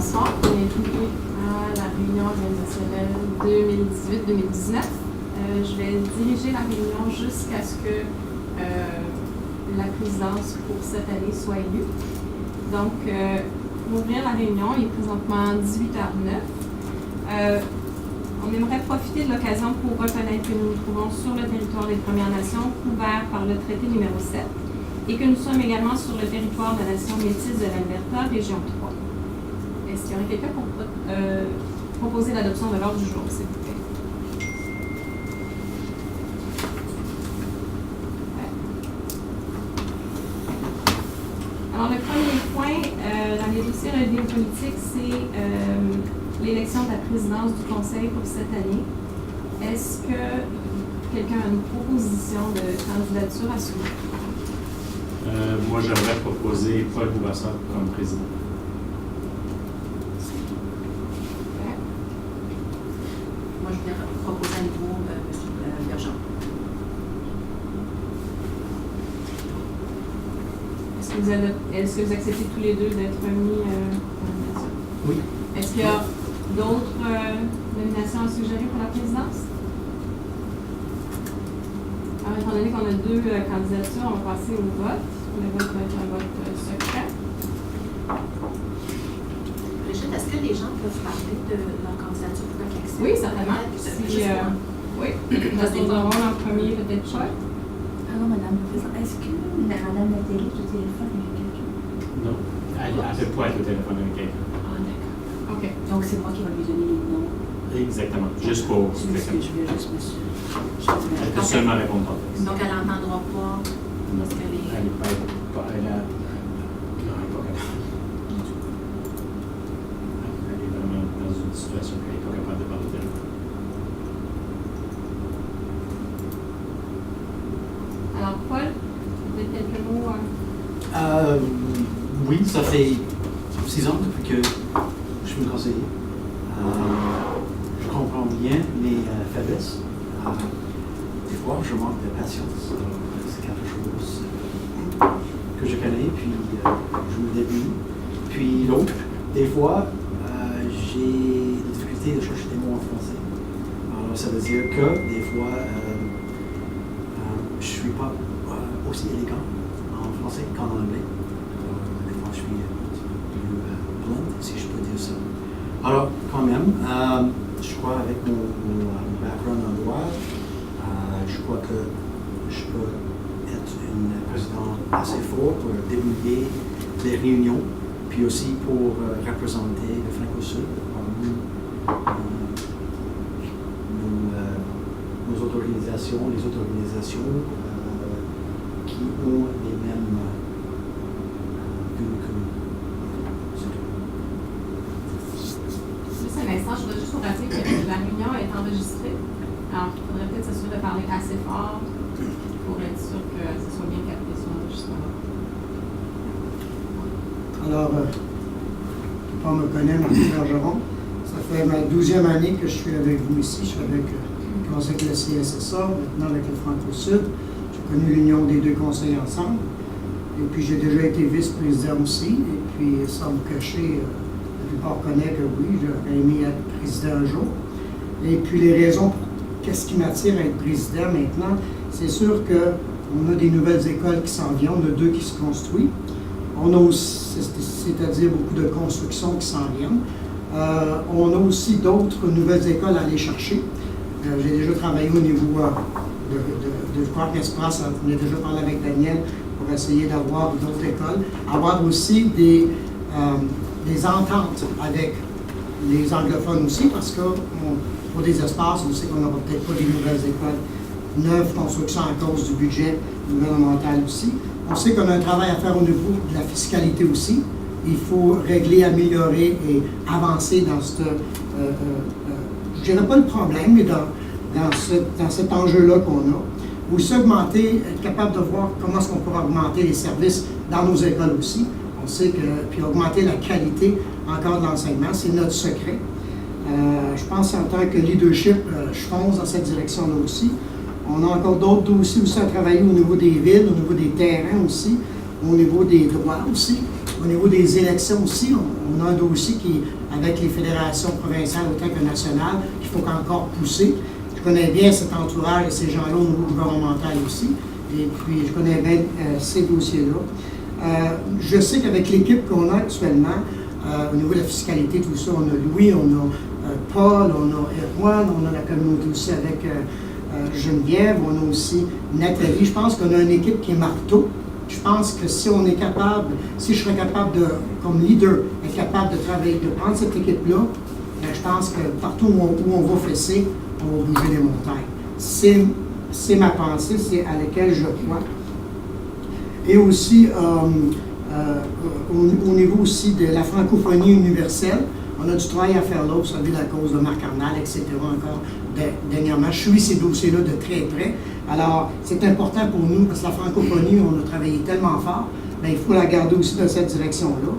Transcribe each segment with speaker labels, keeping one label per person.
Speaker 1: bonsoir, bienvenue à la réunion organisationnelle 2018-2019. Je vais diriger la réunion jusqu'à ce que la présidence pour cette année soit élue. Donc, pour ouvrir la réunion, il est présentement 18h09. On aimerait profiter de l'occasion pour reconnaître que nous nous trouvons sur le territoire des Premières Nations, couvert par le traité numéro 7, et que nous sommes également sur le territoire de la Nation métisse de l'Alberta, région 3. Est-ce qu'il y aurait quelqu'un pour proposer l'adoption de l'ordre du jour, s'il vous plaît? Alors, le premier point dans les dossiers relevés politiques, c'est l'élection de la présidence du Conseil pour cette année. Est-ce que quelqu'un a une proposition de candidature à soumettre?
Speaker 2: Moi, j'aimerais proposer Paul Bourassa comme président.
Speaker 1: Okay.
Speaker 3: Moi, je vais proposer à nouveau M. Bergeron.
Speaker 1: Est-ce que vous acceptez tous les deux d'être mis en nomination?
Speaker 2: Oui.
Speaker 1: Est-ce qu'il y a d'autres nominations à suggérer pour la présidence? Alors, étant donné qu'on a deux candidatures, on va passer au vote. Le vote va être un vote secret.
Speaker 3: Brigitte, est-ce que les gens peuvent parler de leur candidature pour qu'ils accèdent?
Speaker 1: Oui, certainement. Oui. Parce qu'on va voir en premier, peut-être Paul.
Speaker 4: Alors, Madame la Présidente, est-ce que Madame Nathalie est au téléphone avec quelqu'un?
Speaker 2: Non. Elle ne peut pas être au téléphone avec quelqu'un.
Speaker 4: Ah, d'accord.
Speaker 1: OK.
Speaker 4: Donc, c'est moi qui vais lui donner les noms.
Speaker 2: Exactement. Juste pour.
Speaker 4: Je m'excuse, je vais juste monsieur.
Speaker 2: Elle peut seulement répondre par texte.
Speaker 3: Donc, elle n'entendra pas parce qu'elle est...
Speaker 2: Elle n'est pas. Elle a. Non, elle n'est pas capable. Du tout. Elle est vraiment dans une situation qu'elle n'est pas capable de parler au téléphone.
Speaker 1: Alors, Paul, peut-être quelques mots.
Speaker 5: Oui, ça fait 6 ans depuis que je suis conseiller. Je comprends bien mes faiblesses. Des fois, je manque de patience. C'est quelque chose que je connais, puis je me débrouille. Puis l'autre, des fois, j'ai des difficultés de chercher des mots en français. Alors, ça veut dire que des fois, je ne suis pas aussi élégant en français qu'en anglais. Des fois, je suis un petit peu plus blunt, si je peux dire ça. Alors, quand même, je crois avec mon background en droit, je crois que je peux être une présidente assez fort pour débrouiller les réunions, puis aussi pour représenter le Franco-Sud parmi nos organisations, les autres organisations qui ont les mêmes buts que nous.
Speaker 1: Juste un instant, je voudrais juste vous rappeler que la réunion est enregistrée. Alors, il faudrait peut-être s'assurer de parler assez fort pour être sûr que ce soit bien capté sur l'enregistrement.
Speaker 6: Alors, on me connaît, Martin Bergeron. Ça fait ma 12e année que je suis avec vous ici. Je suis avec le conseil de la CSSA, maintenant avec le Franco-Sud. J'ai connu l'union des deux conseils ensemble. Et puis, j'ai déjà été vice-président aussi. Et puis, sans vous cacher, la plupart connaissent que oui, j'aurais aimé être président un jour. Et puis, les raisons pour qu'est-ce qui m'attire à être président maintenant, c'est sûr qu'on a des nouvelles écoles qui s'en viennent, on a 2 qui se construisent. On a aussi, c'est-à-dire beaucoup de constructions qui s'en viennent. On a aussi d'autres nouvelles écoles à aller chercher. J'ai déjà travaillé au niveau de Parc Espace, on a déjà parlé avec Daniel pour essayer d'avoir d'autres écoles. Avoir aussi des ententes avec les anglophones aussi, parce que pour des espaces, on sait qu'on n'aura peut-être pas des nouvelles écoles neuves, constructions à cause du budget gouvernemental aussi. On sait qu'on a un travail à faire au niveau de la fiscalité aussi. Il faut régler, améliorer et avancer dans ce, je dirais pas le problème, mais dans cet enjeu-là qu'on a. Aussi augmenter, être capable de voir comment est-ce qu'on peut augmenter les services dans nos écoles aussi. On sait que, puis augmenter la qualité encore de l'enseignement, c'est notre secret. Je pense en tant que leadership, je fonce dans cette direction-là aussi. On a encore d'autres dossiers aussi à travailler au niveau des villes, au niveau des terrains aussi, au niveau des droits aussi. Au niveau des élections aussi, on a un dossier qui, avec les fédérations provinciales autant que nationales, qu'il faut encore pousser. Je connais bien cet entourage et ces gens-là au niveau gouvernemental aussi. Et puis, je connais bien ces dossiers-là. Je sais qu'avec l'équipe qu'on a actuellement, au niveau de la fiscalité, tout ça, on a Louis, on a Paul, on a Erwan, on a la communauté aussi avec Geneviève, on a aussi Nathalie. Je pense qu'on a une équipe qui est marteau. Je pense que si on est capable, si je serais capable de, comme leader, être capable de travailler, de prendre cette équipe-là, je pense que partout où on va fesser, on va bouger les montagnes. C'est ma pensée, c'est à laquelle je crois. Et aussi, au niveau aussi de la francophonie universelle, on a du travail à faire là, vous savez, la cause de Marc Arnal, etc. encore dernièrement. Je suis ces dossiers-là de très près. Alors, c'est important pour nous, parce que la francophonie, on a travaillé tellement fort, bien, il faut la garder aussi dans cette direction-là.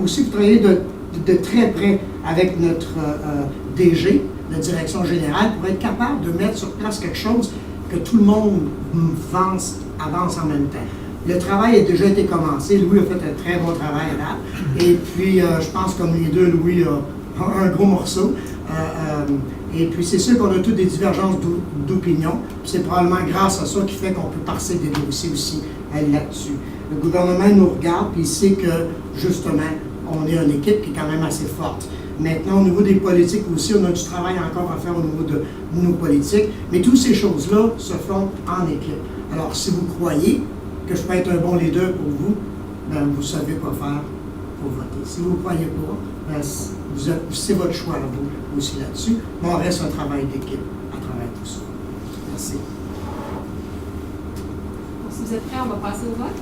Speaker 6: Aussi, vous travaillez de très près avec notre DG, de direction générale, pour être capable de mettre sur place quelque chose que tout le monde avance en même temps. Le travail a déjà été commencé. Louis a fait un très bon travail là. Et puis, je pense comme les deux, Louis a un gros morceau. Et puis, c'est sûr qu'on a toutes des divergences d'opinion. C'est probablement grâce à ça qui fait qu'on peut passer des dossiers aussi là-dessus. Le gouvernement nous regarde, puis il sait que, justement, on est une équipe qui est quand même assez forte. Maintenant, au niveau des politiques aussi, on a du travail encore à faire au niveau de nos politiques. Mais toutes ces choses-là se font en équipe. Alors, si vous croyez que je peux être un bon leader pour vous, bien, vous savez quoi faire pour voter. Si vous ne croyez pas, bien, c'est votre choix, vous aussi là-dessus. Mais on reste un travail d'équipe à travers tout ça. Merci.
Speaker 1: Donc, si vous êtes prêts, on va passer au vote.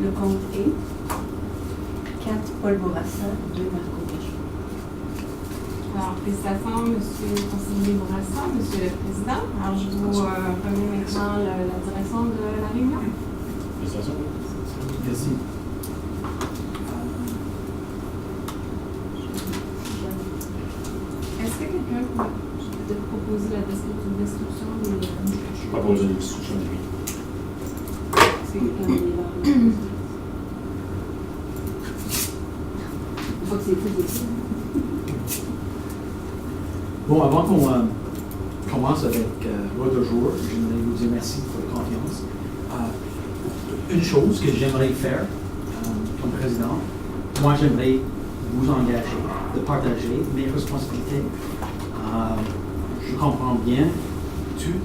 Speaker 4: Le compte est 4 Paul Bourassa, 2 Marco Béjou.
Speaker 1: Alors, félicitations, M. le conseiller Bourassa, M. le Président. Alors, je vous remets maintenant la direction de la réunion.
Speaker 2: Félicitations.
Speaker 5: Merci.
Speaker 1: Est-ce que quelqu'un peut peut-être proposer la destruction des...
Speaker 2: Je propose une discussion de lui.
Speaker 3: Est-ce que quelqu'un est là? Une fois que c'est tout ici.
Speaker 5: Bon, avant qu'on commence avec l'ordre du jour, j'aimerais vous dire merci pour votre confiance. Une chose que j'aimerais faire comme président, moi j'aimerais vous engager, de partager mes responsabilités. Je comprends bien tous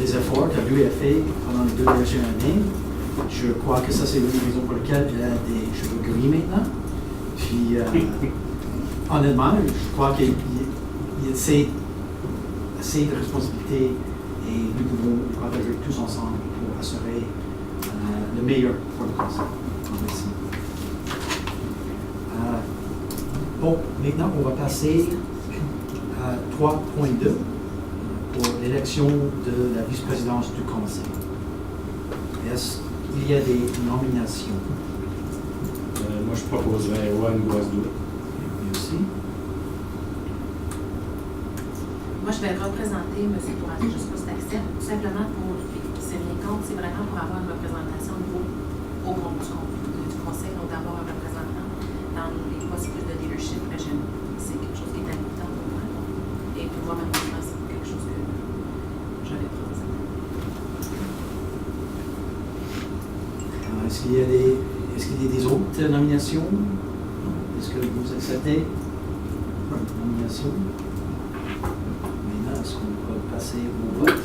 Speaker 5: les efforts que lui a fait pendant les 2 dernières années. Je crois que ça c'est une raison pour laquelle il a des cheveux gris maintenant. Puis, honnêtement, je crois qu'il y a assez de responsabilités et nous devons les partager tous ensemble pour assurer le meilleur pour le conseil. Merci. Bon, maintenant on va passer à 3.2 pour l'élection de la vice-présidence du conseil. Est-ce qu'il y a des nominations?
Speaker 2: Moi, je proposerais Erwan Boisdou.
Speaker 5: Merci.
Speaker 3: Moi, je vais représenter M. Tourneau, je ne sais pas si tu acceptes, tout simplement pour, c'est rien contre, c'est vraiment pour avoir une représentation au niveau au groupe du conseil, donc d'avoir un représentant dans les postes de leadership régional. C'est quelque chose qui est important pour moi. Et pouvoir me montrer, c'est quelque chose que je vais présenter.
Speaker 5: Est-ce qu'il y a des autres nominations? Est-ce que vous acceptez la nomination? Maintenant, est-ce qu'on peut passer au vote?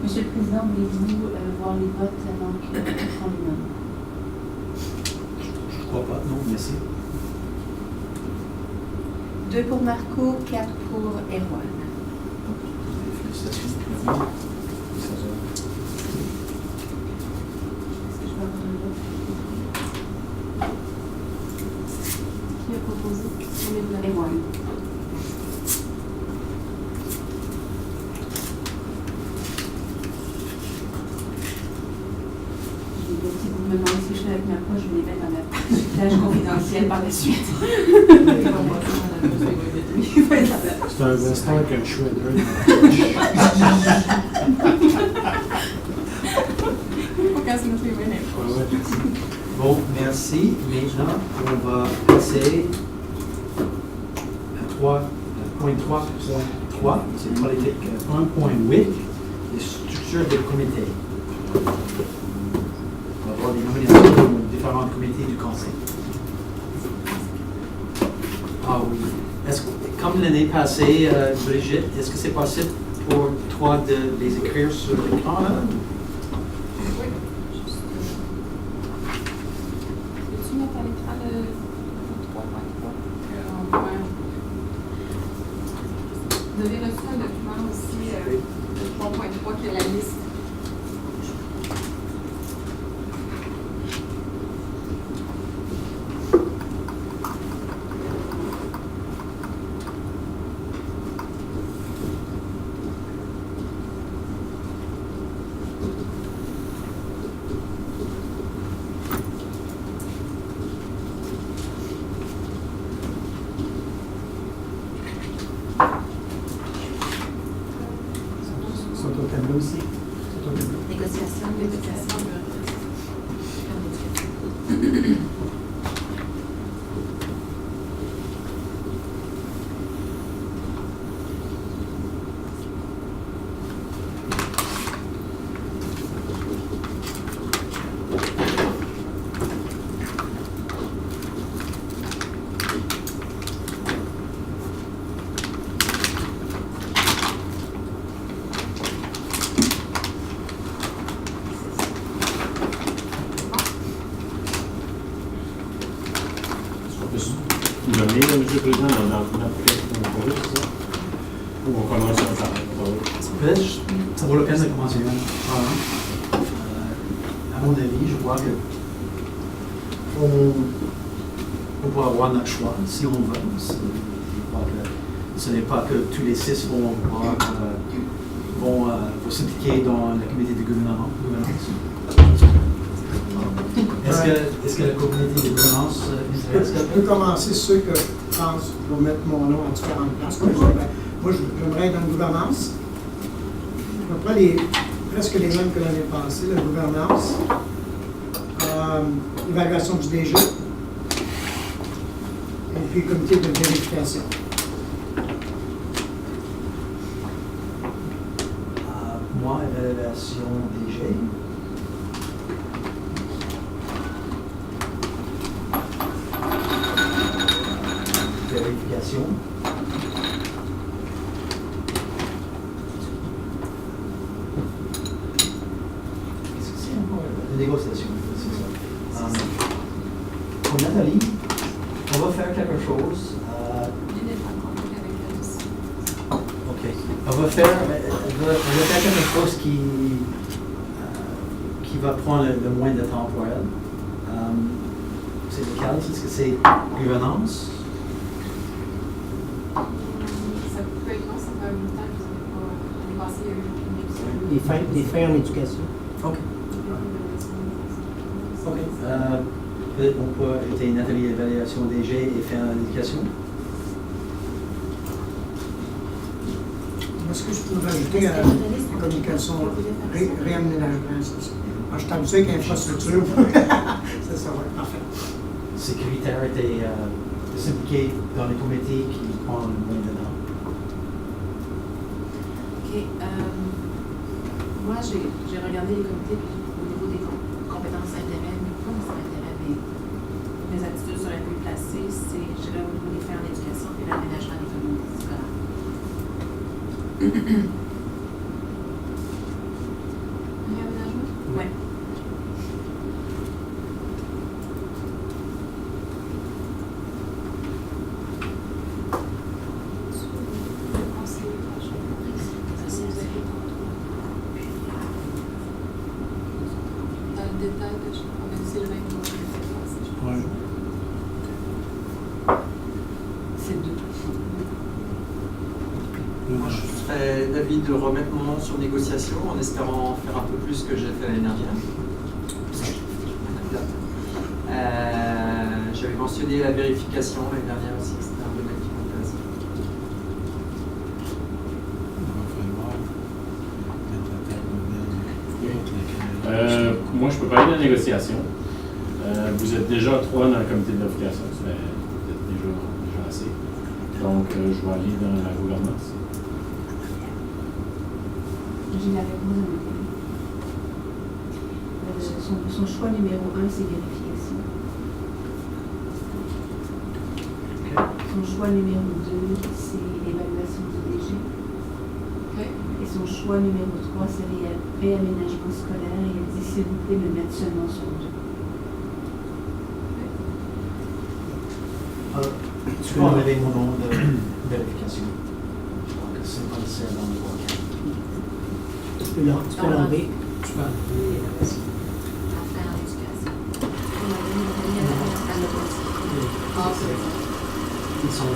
Speaker 4: Monsieur le Président, voulez-vous voir les votes avant qu'on les nomme?
Speaker 5: Je crois pas. Non, merci.
Speaker 3: 2 pour Marco, 4 pour Erwan.
Speaker 5: Félicitations.
Speaker 4: Est-ce que je vais avoir un vote?
Speaker 1: Qui a proposé? On est de la
Speaker 4: Erwan. Si vous me demandez si je fais avec ma poche, je vais les mettre dans ma page confidentielle par la suite.
Speaker 2: C'est un veston avec un shredder.
Speaker 1: Faut qu'elle se mette les mains dans les poches.
Speaker 5: Bon, merci. Maintenant, on va passer à 3.3.3, c'est politique 1.8, les structures des comités. On va avoir des nominations pour différents comités du conseil. Ah oui. Est-ce que, comme l'année passée, Brigitte, est-ce que c'est possible pour toi de les écrire sur l'écran là?
Speaker 1: Oui. Juste. Peux-tu mettre à l'écran le 3.3? Vous avez reçu un document aussi, le 3.3, qui est la liste.
Speaker 2: Sont au tableau aussi.
Speaker 3: Négociation.
Speaker 2: M. le Président, dans le c'est ça? Ou on commence à faire?
Speaker 5: Peut-être ça vaut la peine de commencer à mon avis, je crois que on peut avoir notre choix si on veut. Je crois que ce n'est pas que tous les 6 vont s'impliquer dans le comité de gouvernance. Est-ce que la communauté de gouvernance intéresse
Speaker 6: Je peux commencer ceux que je pense vont mettre mon nom à différentes places. Comme je dis, moi, j'aimerais être dans la gouvernance. À peu près presque les mêmes que l'année passée, la gouvernance. Évaluation du DG. Et puis comité de vérification.
Speaker 5: Moi, évaluation DG. Vérification. Qu'est-ce que c'est encore? La négociation, c'est ça. Pour Nathalie, on va faire quelque chose. OK. On va faire quelque chose qui va prendre le moins de temps pour elle. C'est lequel? Est-ce que c'est gouvernance?
Speaker 1: Ça peut être long, ça peut être longtemps, je ne sais pas. L'année passée, il y a eu
Speaker 7: Des fins en éducation.
Speaker 5: OK. OK. Peut-être on peut être Nathalie évaluation DG et faire l'éducation.
Speaker 6: Est-ce que je peux rajouter à la communication réaménagement, c'est ça? Moi, je suis habitué avec l'infrastructure. C'est ça, oui, parfait.
Speaker 5: Sécuritaire était de s'impliquer dans les comités qui prennent le moins de temps.
Speaker 3: OK. Moi, j'ai regardé les comités puis au niveau des compétences intérêts, mais pas nécessairement intérêts, mais mes attitudes seraient un peu placées, c'est, je dirais, au niveau des faits en éducation et l'aménagement des communautés scolaires.
Speaker 1: réaménagement.
Speaker 3: Oui.
Speaker 1: Dans le détail, c'est le même mot que l'année passée, je pense.
Speaker 7: Ouais.
Speaker 4: C'est 2.
Speaker 8: Moi, je serais d'avis de remettre mon nom sur négociation en espérant faire un peu plus que j'ai fait l'année dernière. J'avais mentionné la vérification l'année dernière aussi, c'était un domaine qui m'intéresse.
Speaker 2: Moi, je peux pas aller dans la négociation. Vous êtes déjà 3 dans le comité de vérification, ça fait peut-être déjà assez. Donc, je vais aller dans la gouvernance.
Speaker 4: J'ai la réponse à Nathalie. Son choix numéro 1, c'est vérification. Son choix numéro 2, c'est évaluation du DG. Et son choix numéro 3, c'est réaménagement scolaire. Et elle dit, s'il vous plaît, me mettre seulement sur 2.
Speaker 5: Tu peux enlever mon nom de vérification. Donc, c'est pas nécessaire dans le droit.
Speaker 7: Tu peux l'enlever.
Speaker 5: Tu peux enlever
Speaker 3: À faire en éducation. On a donné à l'opposition.
Speaker 1: Ah, c'est ça.
Speaker 7: Ils sont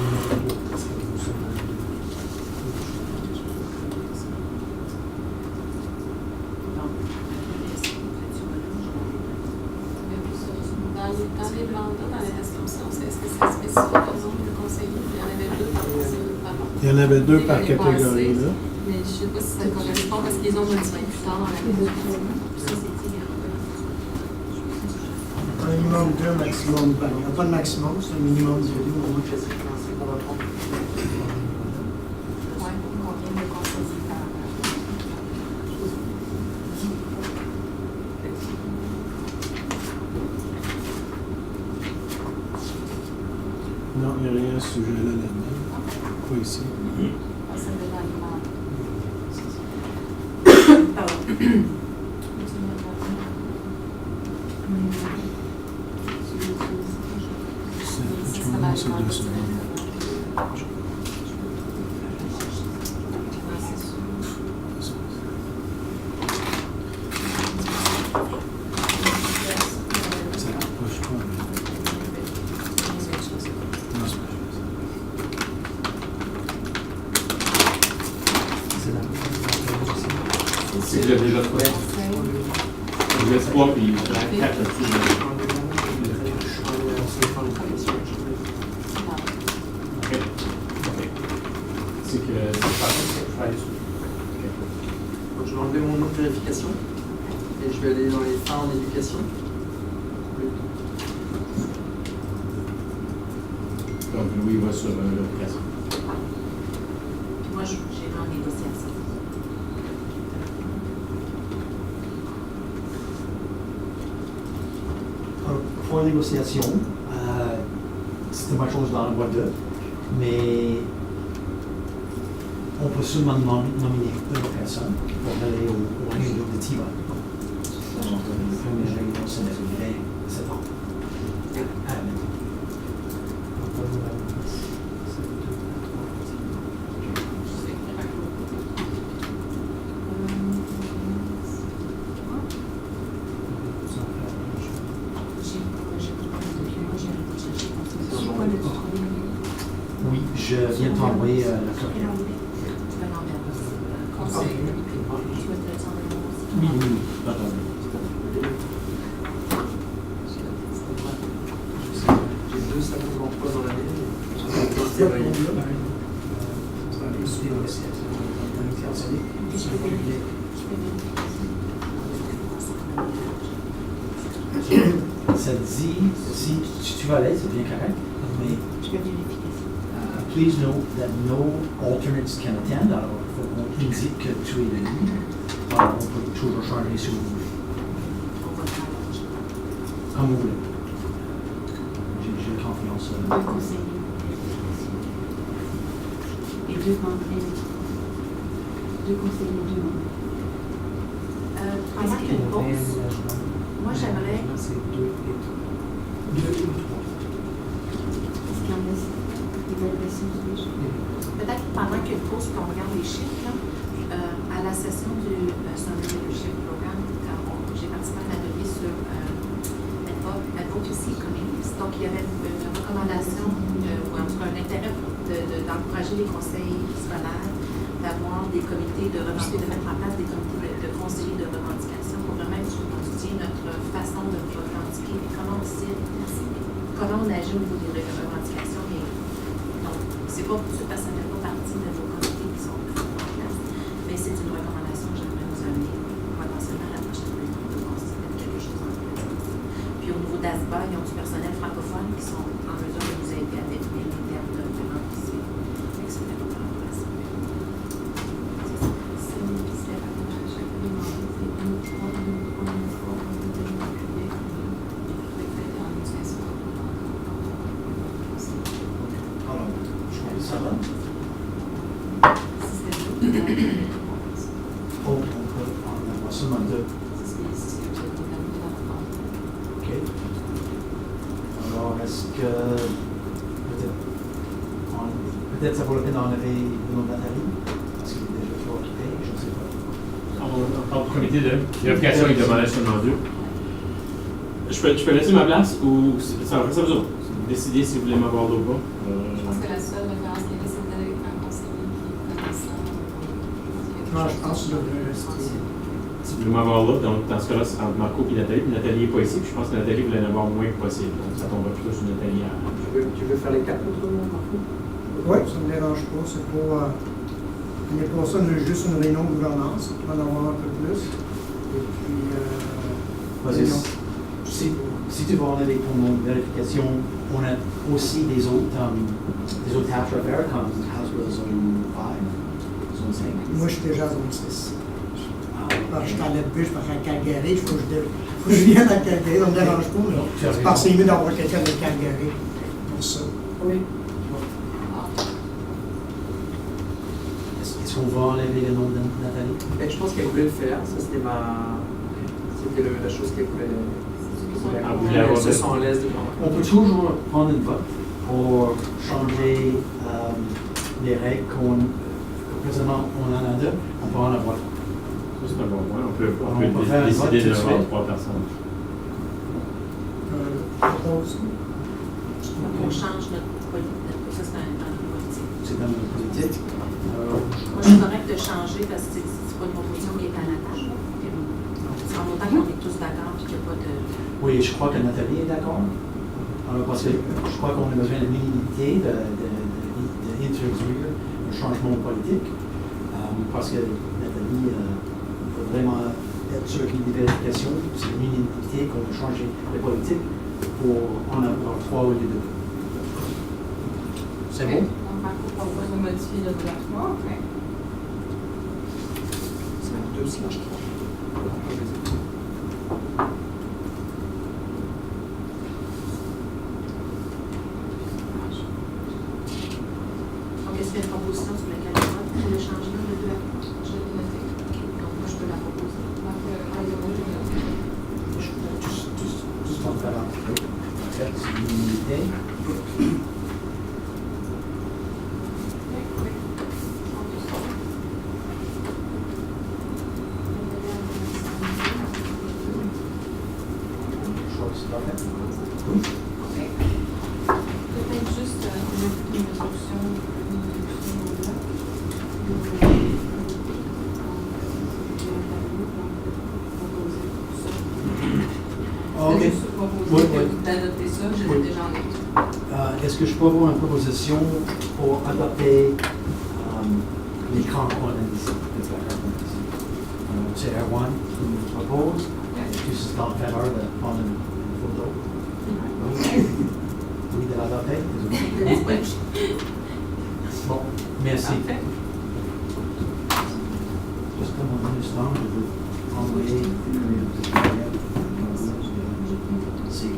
Speaker 1: Dans les mandats, dans les descriptions, est-ce que ça spécifie le nombre de conseillers? Il y en avait 2 par personne.
Speaker 7: Il y en avait 2 par
Speaker 1: L'année
Speaker 7: catégorie,
Speaker 1: passée,
Speaker 7: là.
Speaker 1: Mais je ne sais pas si ça correspond parce qu'ils ont modifié plus tard dans l'année.
Speaker 3: Ça, c'est
Speaker 6: Un minimum 2, maximum 20. Il n'y a pas de maximum, c'est un minimum de 2.
Speaker 1: Ouais, combien de conseillers par
Speaker 7: Non, il n'y a rien à ce sujet-là là-dedans. Pas ici.
Speaker 1: ça devait dans les mandats.
Speaker 4: Pardon.
Speaker 7: C'est 2 secondes.
Speaker 5: C'est la
Speaker 2: C'est que vous avez déjà trouvé. Vous êtes 3 puis 4 là-dessus. OK. OK. C'est que c'est pas ça.
Speaker 8: Donc, je vais enlever mon nom de vérification et je vais aller dans les fins en éducation.
Speaker 2: Donc, Louis va sur l'application.
Speaker 3: Moi, j'ai mis en négociation.
Speaker 5: Pour la négociation, c'est une bonne chose dans la boîte 2, mais on peut seulement nominer une personne pour aller au réunion de TIVA. La première réunion, c'est le 27 ans. Oui, je viens de t'envoyer la copie.
Speaker 3: Tu vas l'enlever conseil. Tu vas te l'enlever aussi.
Speaker 5: Oui, oui,
Speaker 8: J'ai 2 salons d'emploi dans l'année.
Speaker 6: C'est bon, là, ça va aller suivre le siège.
Speaker 3: Je peux vérifier.
Speaker 5: ça dit, si tu vas aller, c'est bien correct, mais
Speaker 4: Je vais vérifier ça.
Speaker 5: please note that no alternates can attend. Alors, il faut qu'on indique que tu es le lead. Alors, on peut toujours changer si vous voulez.
Speaker 3: On va faire l'argent.
Speaker 5: Comme vous voulez. J'ai confiance.
Speaker 4: Deux conseillers. Et deux conseillers, deux membres.
Speaker 3: Pendant qu'une pause, moi j'aimerais.
Speaker 6: C'est 2 et 3. 2 ou 3.
Speaker 4: Est-ce qu'il y en a l'évaluation du déchet?
Speaker 3: Peut-être pendant qu'une pause, qu'on regarde les chiffres, là, à la session du Summit Leadership Program, j'ai participé à un atelier sur Advocacy Committees. Donc, il y avait une recommandation, ou en tout cas un intérêt d'encourager les conseils scolaires d'avoir des comités de mettre en place des comités de conseillers de revendication pour vraiment étudier notre façon de revendiquer, comment on agit au niveau des revendications. Et donc, c'est pas ça ne fait pas partie de vos comités qui sont en place, mais c'est une recommandation que j'aimerais vous amener potentiellement à la prochaine réunion de considérer quelque chose en place. Puis au niveau d'ASBA, ils ont du personnel francophone qui sont en mesure de vous aider à définir les termes de référence, etc.
Speaker 5: Alors, je crois que ça va. On peut en avoir seulement 2. OK. Alors, est-ce que peut-être ça vaut la peine d'enlever le nom de Nathalie? Parce qu'il est déjà trop occupé, je ne sais pas.
Speaker 2: On parle du comité de vérification, il demandait seulement 2. Je peux laisser ma place ou ça vous autres? Décidez si vous voulez m'avoir ou pas.
Speaker 1: Je pense que la seule référence qu'il y avait, c'était avec un conseiller qui connaissait.
Speaker 6: Non, je pense que ça devrait rester.
Speaker 2: Si vous voulez m'avoir là, donc dans ce cas-là, c'est entre Marco et Nathalie. Puis Nathalie n'est pas ici, puis je pense que Nathalie voulait en avoir le moins possible. Donc ça tombera plutôt sur Nathalie à.
Speaker 8: Tu veux faire les 4 autrement, Marco?
Speaker 6: Oui, ça ne me dérange pas. C'est pour. L'année passée, on a eu juste une réunion de gouvernance. On va en avoir un peu plus. Et puis.
Speaker 5: Vas-y.
Speaker 6: réunion.
Speaker 5: Si tu vas enlever ton nom de vérification, on a aussi des autres tâches à faire, comme House Bill Zone 5, Zone 5.
Speaker 6: Moi, je suis déjà à zone 6.
Speaker 5: Ah,
Speaker 6: Alors, je suis à l'aide-bus, je pars à Calgary. Il faut que je vienne à Calgary. Ça ne me dérange pas.
Speaker 5: Non, tu as
Speaker 6: Je
Speaker 5: raison.
Speaker 6: pense que c'est mieux d'avoir quelqu'un de Calgary pour ça.
Speaker 1: Oui.
Speaker 5: Est-ce qu'on va enlever le nom de Nathalie?
Speaker 8: Ben, je pense qu'elle voulait le faire. Ça, c'était la chose qu'elle voulait.
Speaker 2: Ah, vous voulez avoir
Speaker 8: Elle se
Speaker 2: de-
Speaker 8: sent à l'aise dedans.
Speaker 5: On peut toujours prendre une vote pour changer les règles présentement on en a 2, on peut en avoir 3.
Speaker 2: Ça, c'est un bon point. On peut
Speaker 5: faire un vote
Speaker 2: décider
Speaker 5: tout de
Speaker 2: d'avoir
Speaker 5: suite.
Speaker 2: 3 personnes.
Speaker 6: Je propose.
Speaker 3: On change notre politique. Ça, c'est un politique.
Speaker 5: c'est comme politique.
Speaker 3: Moi, je suis correct de changer parce que c'est pas une proposition qui est à la table. C'est en autant qu'on est tous d'accord et qu'il n'y a pas de.
Speaker 5: Oui, je crois que Nathalie est d'accord. Alors, parce que je crois qu'on a besoin de l'unité d'introduire un changement politique. Parce que Nathalie, il faut vraiment être sûr qu'il y ait des vérifications. C'est l'unité qu'on veut changer la politique pour en avoir 3 au lieu de 2. C'est bon?
Speaker 1: On propose de modifier le gouvernement.
Speaker 5: C'est 2/3.
Speaker 3: Donc, est-ce qu'il y a une proposition sur laquelle on vote pour le changement de 2 à 3?
Speaker 1: Je l'ai noté.
Speaker 3: Donc, moi, je peux la proposer.
Speaker 1: Donc,
Speaker 5: Juste en faire un petit peu. En fait, c'est l'unité. Je crois que c'est parfait. Oui.
Speaker 1: peut-être juste une résolution
Speaker 5: OK.
Speaker 1: Proposer d'adopter ça, je l'ai déjà en lecture.
Speaker 5: Est-ce que je peux avoir une proposition pour adopter l'écran qu'on a ici? C'est Erwan qui nous propose. Est-ce que c'est en faveur de prendre une photo? Oui, de l'adopter? Bon, merci.
Speaker 1: Parfait.
Speaker 5: Juste comme un instant, je veux envoyer c'est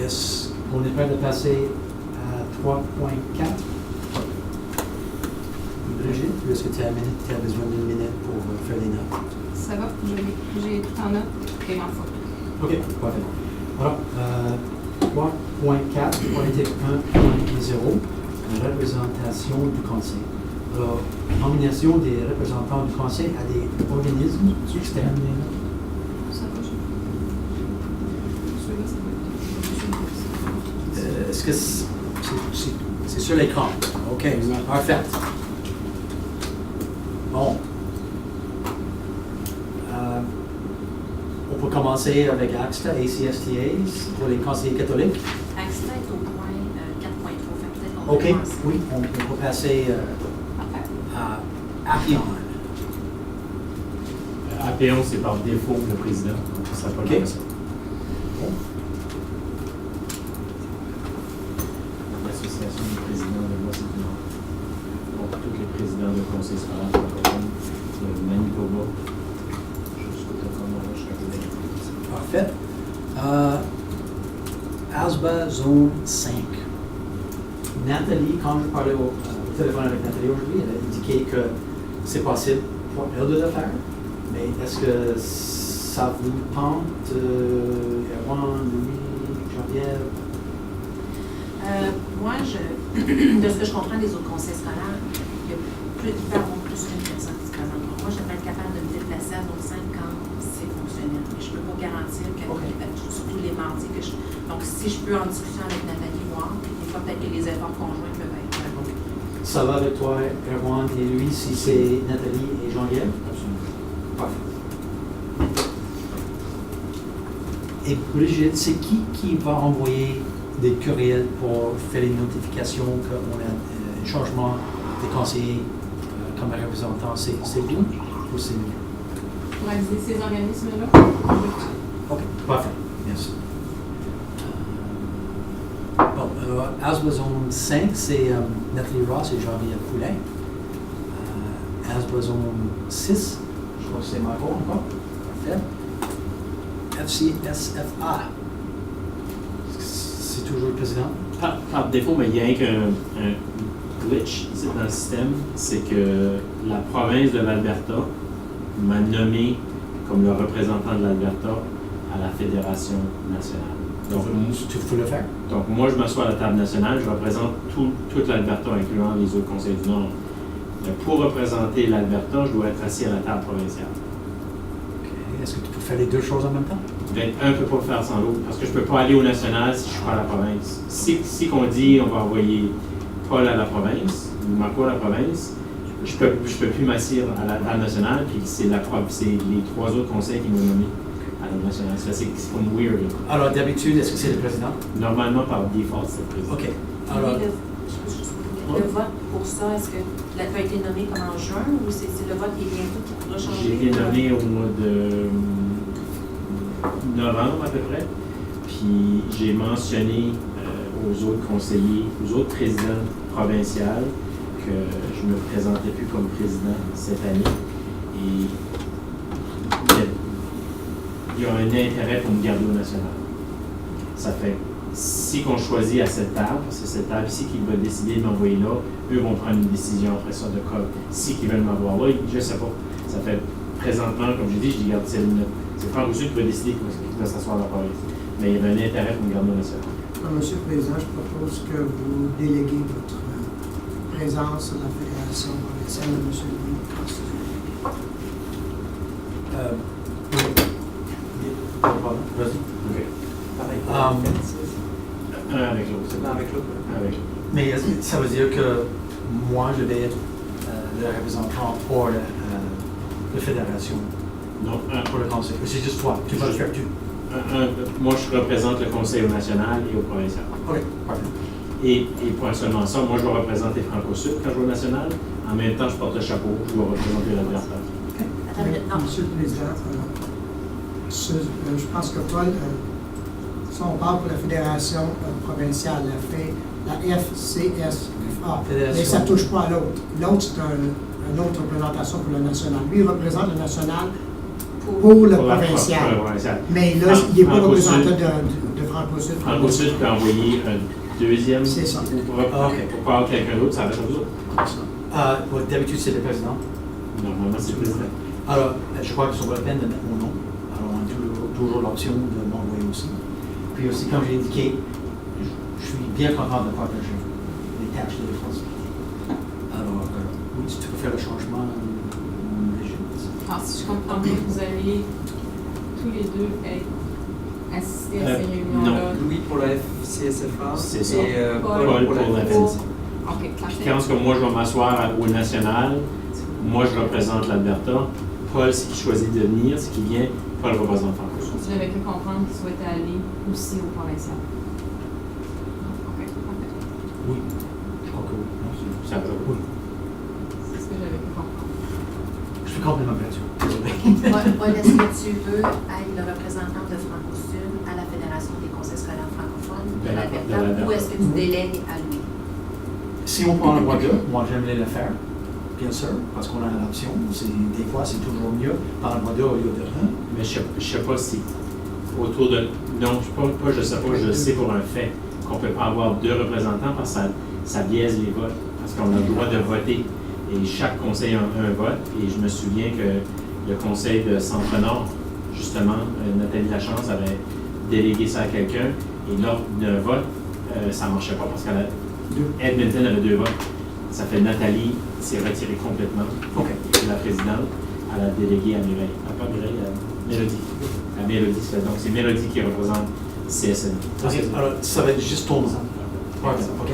Speaker 5: Est-ce qu'on est prêt de passer à 3.4? Brigitte, ou est-ce que tu as besoin d'une minute pour faire les notes?
Speaker 1: Ça va, j'ai tout en note et en photo.
Speaker 5: OK, parfait. Alors, 3.4, politique 1.0, représentation du conseil. Alors, nomination des représentants du conseil à des organismes externes.
Speaker 1: Ça va,
Speaker 5: Est-ce que c'est sur l'écran? OK, parfait. Bon. On peut commencer avec ACSTA, ACSTAs, pour les conseillers catholiques.
Speaker 3: ACSTA est au point 4.3, peut-être qu'on
Speaker 5: OK,
Speaker 3: peut commencer.
Speaker 5: oui, on peut passer à Appion.
Speaker 2: Apéon, c'est par défaut le président, donc ça ne sera pas
Speaker 5: OK.
Speaker 2: comme ça.
Speaker 5: Bon.
Speaker 2: L'association des présidents de l'Ouest du Nord. Donc, tous les présidents de conseil scolaire francophones de Manitoba jusqu'au Tacoma, jusqu'à Québec.
Speaker 5: Parfait. ASBA Zone 5. Nathalie, quand je parlais au téléphone avec Nathalie aujourd'hui, elle a indiqué que c'est possible pour elle de le faire, mais est-ce que ça vous tente, Erwan, Louis, Jean-Pierre?
Speaker 3: Moi, de ce que je comprends des autres conseils scolaires, il peut y avoir plus qu'une personne qui se présente. Moi, je vais être capable de me déplacer à Zone 5 quand c'est fonctionnel. Mais je ne peux pas garantir que, surtout les mardis, donc si je peux en discussion avec Nathalie voir, puis des fois peut-être que les efforts conjoints peuvent être.
Speaker 5: Ça va avec toi, Erwan et lui, si c'est Nathalie et Jean-Pierre?
Speaker 2: Absolument.
Speaker 5: Parfait. Et Brigitte, c'est qui va envoyer des courriels pour faire les notifications qu'on a un changement des conseillers comme représentant? C'est vous ou c'est nous?
Speaker 1: Pour aviser ces organismes-là,
Speaker 5: OK, parfait. Merci. Bon, ASBA Zone 5, c'est Nathalie Ross et Jean-Pierre Poulin. ASBA Zone 6, je crois que c'est Marco encore. Parfait. FCSFA. C'est toujours le président?
Speaker 2: Par défaut, mais il y a un glitch ici dans le système, c'est que la province de l'Alberta m'a nommé comme le représentant de l'Alberta à la Fédération nationale. Donc,
Speaker 5: Tu peux le faire.
Speaker 2: donc, moi, je m'assois à la table nationale, je représente toute l'Alberta, incluant les autres conseils du Nord. Mais pour représenter l'Alberta, je dois être assis à la table provinciale.
Speaker 5: OK. Est-ce que tu peux faire les deux choses en même temps?
Speaker 2: Un ne peut pas le faire sans l'autre, parce que je ne peux pas aller au national si je suis pas à la province. Si qu'on dit on va envoyer Paul à la province, ou Marco à la province, je peux plus m'asseoir à la table nationale, puis c'est les trois autres conseils qui m'ont nommé à la nationale. C'est comme weird. Là.
Speaker 5: Alors, d'habitude, est-ce que c'est le président?
Speaker 2: Normalement, par default, c'est le président.
Speaker 5: OK.
Speaker 3: Alors,
Speaker 5: Alors,
Speaker 3: le vote pour ça, est-ce que tu as été nommé comme en juin ou c'est le vote qui est bientôt qui pourra changer?
Speaker 2: J'ai été nommé au mois de novembre à peu près, puis j'ai mentionné aux autres conseillers, aux autres présidents provinciaux que je ne me présentais plus comme président cette année et il y a un intérêt pour me garder au national. Ça fait, si qu'on choisit à cette table, c'est cette table ici qui va décider de m'envoyer là, eux vont prendre une décision après ça de cas, si qu'ils veulent m'avoir là, je ne sais pas. Ça fait présentement, comme je dis, je garde c'est Franck Rousseau qui va décider qui va s'asseoir à la province. Mais il y avait un intérêt pour me garder au national.
Speaker 6: Monsieur le Président, je propose que vous déléguez votre présence à la Fédération provinciale de M. Louis Constitué.
Speaker 5: Vas-y.
Speaker 2: OK.
Speaker 8: Pareil.
Speaker 2: Un avec l'autre.
Speaker 8: L'un avec l'autre.
Speaker 2: Avec l'autre.
Speaker 5: Mais ça veut dire que moi, je vais être le représentant pour la fédération,
Speaker 2: Non,
Speaker 5: pour le conseil. C'est juste toi. Tu vas le faire, tu.
Speaker 2: moi, je représente le conseil au national et au provincial.
Speaker 5: OK, parfait.
Speaker 2: Et pas seulement ça, moi, je vais représenter Franco-Sud quand je vais au national. En même temps, je porte le chapeau, je vais représenter l'Alberta.
Speaker 3: Attends une minute, non.
Speaker 6: Monsieur le Président, je pense que Paul, si on parle pour la Fédération provinciale, la FCSFA, mais ça ne touche pas à l'autre. L'autre, c'est une autre représentation pour le national. Lui, il représente le national pour le provincial.
Speaker 2: Pour le provincial.
Speaker 6: Mais là, il n'est pas
Speaker 2: Franco-Sud.
Speaker 6: représentant de Franco-Sud.
Speaker 2: Franco-Sud peut envoyer un deuxième
Speaker 6: C'est ça.
Speaker 2: pour parler quelqu'un d'autre, ça reste à vous autres.
Speaker 5: D'habitude, c'est le président.
Speaker 2: Normalement, c'est le président.
Speaker 5: Alors, je crois que ça vaut la peine de mettre mon nom. Alors, on a toujours l'option de m'envoyer aussi. Puis aussi, comme j'ai indiqué, je suis bien content de partager les tâches de défense. Alors, oui, si tu peux faire le changement,
Speaker 1: Alors, si je comprends bien, vous allez tous les deux assister à ces réunions-là.
Speaker 8: Louis pour la FCSFA
Speaker 2: C'est ça.
Speaker 8: et
Speaker 2: Paul pour la
Speaker 8: FCSFA.
Speaker 1: OK,
Speaker 2: Puis
Speaker 1: parfait.
Speaker 2: quand moi, je vais m'asseoir au national, moi, je représente l'Alberta. Paul, ce qu'il choisit de venir, ce qui vient, Paul représente Franco-Sud.
Speaker 1: J'avais cru comprendre qu'il souhaitait aller aussi au provincial. OK, parfait.
Speaker 5: oui, je crois que oui. Non,
Speaker 2: Ça va.
Speaker 5: oui.
Speaker 1: C'est ce que j'avais cru comprendre.
Speaker 5: Je suis complètement perdu. Désolé.
Speaker 3: Paul, est-ce que tu veux être le représentant de Franco-Sud à la Fédération des conseils scolaires francophones de l'Alberta ou est-ce que tu délègues à lui?
Speaker 5: Si on prend le droit d'eux, moi j'aimerais le faire, bien sûr, parce qu'on a l'option. Des fois, c'est toujours mieux par le droit d'eux au lieu de rien.
Speaker 2: Mais je ne sais pas si autour de... Non, je sais pas, je sais pour un fait qu'on ne peut pas avoir deux représentants parce que ça biaise les votes, parce qu'on a le droit de voter. Et chaque conseil a un vote. Et je me souviens que le conseil de Centre-Nord, justement, Nathalie Lachance avait délégué ça à quelqu'un. Et lors d'un vote, ça ne marchait pas parce qu'Edmonton avait deux votes. Ça fait Nathalie s'est retirée complètement.
Speaker 5: OK.
Speaker 2: Et la présidente, elle a délégué à Mireille. Pas Mireille, à Mélodie. À Mélodie. Donc c'est Mélodie qui représente CSN.
Speaker 5: OK, alors ça va être juste ton nom. OK.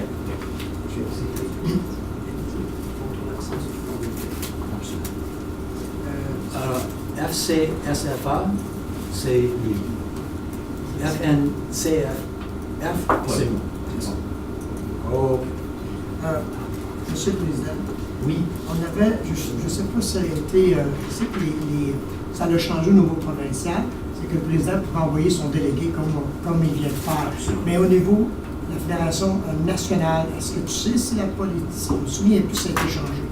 Speaker 5: Alors, FCSFA, c'est lui. FNCF, c'est moi. OK.
Speaker 6: Monsieur le Président,
Speaker 5: Oui.
Speaker 6: on avait, je ne sais pas si ça a été, je sais que ça a changé au niveau provincial, c'est que le président pouvait envoyer son délégué comme il vient de faire. Mais au niveau de la Fédération nationale, est-ce que tu sais si la politique, je me souviens plus, ça a été changé?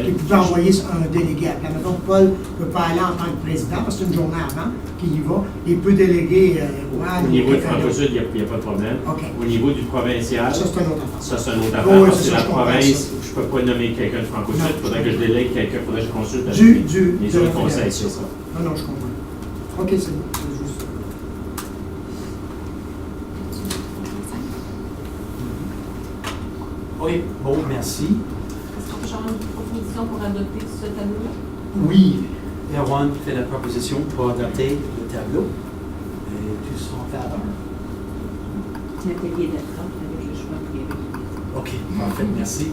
Speaker 6: Il pouvait envoyer un délégué à la maison. Paul ne peut pas aller en tant que président parce que c'est une journée avant qu'il y va. Il peut déléguer
Speaker 2: Au niveau de Franco-Sud, il n'y a pas de problème.
Speaker 6: OK.
Speaker 2: Au niveau du provincial,
Speaker 6: Ça, c'est un autre affaire.
Speaker 2: ça c'est un autre
Speaker 6: Oui,
Speaker 2: affaire.
Speaker 6: oui,
Speaker 2: Parce
Speaker 6: c'est
Speaker 2: que
Speaker 6: ça,
Speaker 2: la
Speaker 6: je comprends
Speaker 2: province,
Speaker 6: ça.
Speaker 2: je ne peux pas nommer quelqu'un de Franco-Sud.
Speaker 6: Non.
Speaker 2: Il faudrait que je délègue quelqu'un, il faudrait que je consulte avec les
Speaker 6: de la
Speaker 2: autres conseils,
Speaker 6: fédération.
Speaker 2: c'est ça.
Speaker 6: Non, je comprends. OK, c'est bon. C'est juste
Speaker 5: OK, bon, merci.
Speaker 1: Est-ce qu'on peut changer une proposition pour adopter ce tableau-là?
Speaker 5: Oui, Erwan fait la proposition pour adopter le tableau. Et tous sont en faveur.
Speaker 4: L'atelier d'être avec le choix privé.
Speaker 5: OK, parfait, merci.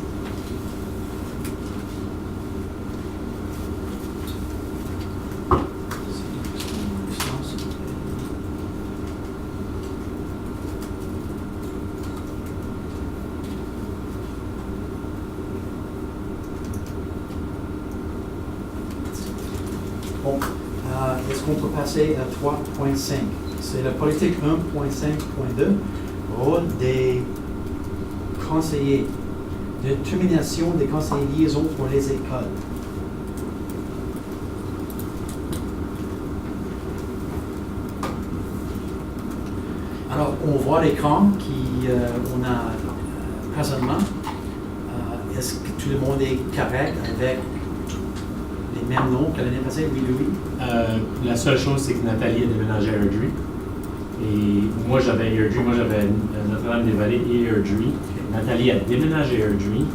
Speaker 5: Bon, est-ce qu'on peut passer à 3.5? C'est la politique 1.5.2, rôle des conseillers, détermination des conseillers liaison pour les écoles. Alors, on voit l'écran qu'on a présentement. Est-ce que tout le monde est correct avec les mêmes noms que l'année passée, oui, Louis?
Speaker 2: La seule chose, c'est que Nathalie a déménagé à Airdrie. Et moi, j'avais Airdrie, moi j'avais Notre-Dame-des-Vallées et Airdrie. Nathalie a déménagé à Airdrie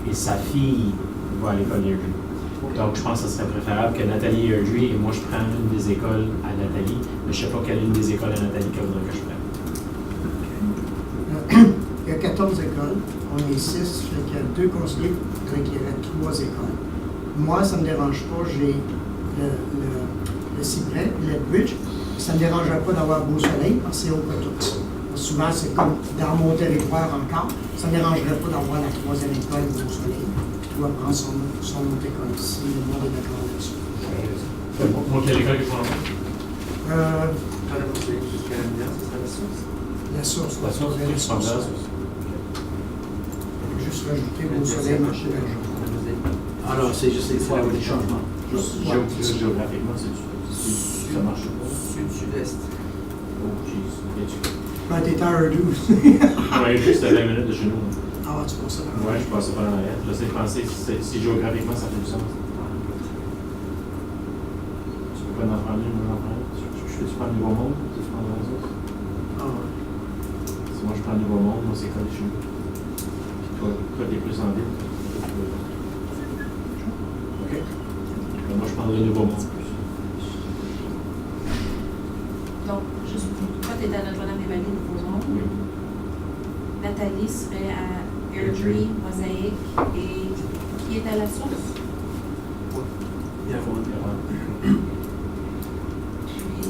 Speaker 2: et sa fille va à l'école Airdrie. Donc, je pense que ce serait préférable que Nathalie et Airdrie et moi, je prenne une des écoles à Nathalie. Mais je ne sais pas quelle est une des écoles à Nathalie qu'elle voudrait que je prenne.
Speaker 6: Il y a 14 écoles, on est 6, fait qu'il y a 2 conseillers, il faudrait qu'il y ait 3 écoles. Moi, ça ne me dérange pas, j'ai le Cyprès, Lethbridge. Ça ne me dérangerait pas d'avoir Beau Soleil, parce que c'est au Cotox. Souvent, c'est comme dans mon territoire encore. Ça ne me dérangerait pas d'avoir la 3e école Beau Soleil, qui doit prendre son autre école, si le monde est d'accord là-dessus.
Speaker 2: Moi, quelle école que je prends?
Speaker 6: La source.
Speaker 2: La source,
Speaker 6: la
Speaker 2: je prends la
Speaker 6: source.
Speaker 2: source.
Speaker 6: Juste rajouter Beau Soleil, marché d'argent.
Speaker 5: Alors, c'est juste les fois des changements.
Speaker 2: Géographiquement, ça marche pas.
Speaker 8: Sud-sud-est.
Speaker 2: Oh, jeez.
Speaker 6: Ben, t'es à Urdou.
Speaker 2: Ouais, juste à 20 minutes de chez nous.
Speaker 6: Ah, tu penses ça?
Speaker 2: Ouais, je passais pas dans la lettre. J'essaie de penser si géographiquement ça fait du sens. Tu peux pas en prendre une, moi j'en prends une. Je prends le Nouveau-Monde, tu prends la source.
Speaker 6: Ah, ouais.
Speaker 2: Si moi je prends le Nouveau-Monde, moi c'est collé chez nous. Puis toi t'es plus en ville. OK. Moi je prendrais le Nouveau-Monde.
Speaker 3: Donc, juste toi, tu es à Notre-Dame-des-Vallées, Nouveau-Monde.
Speaker 2: Oui.
Speaker 3: Nathalie serait à Airdrie, Mosaïque, et qui est à la source.
Speaker 5: Erwan.
Speaker 3: Puis,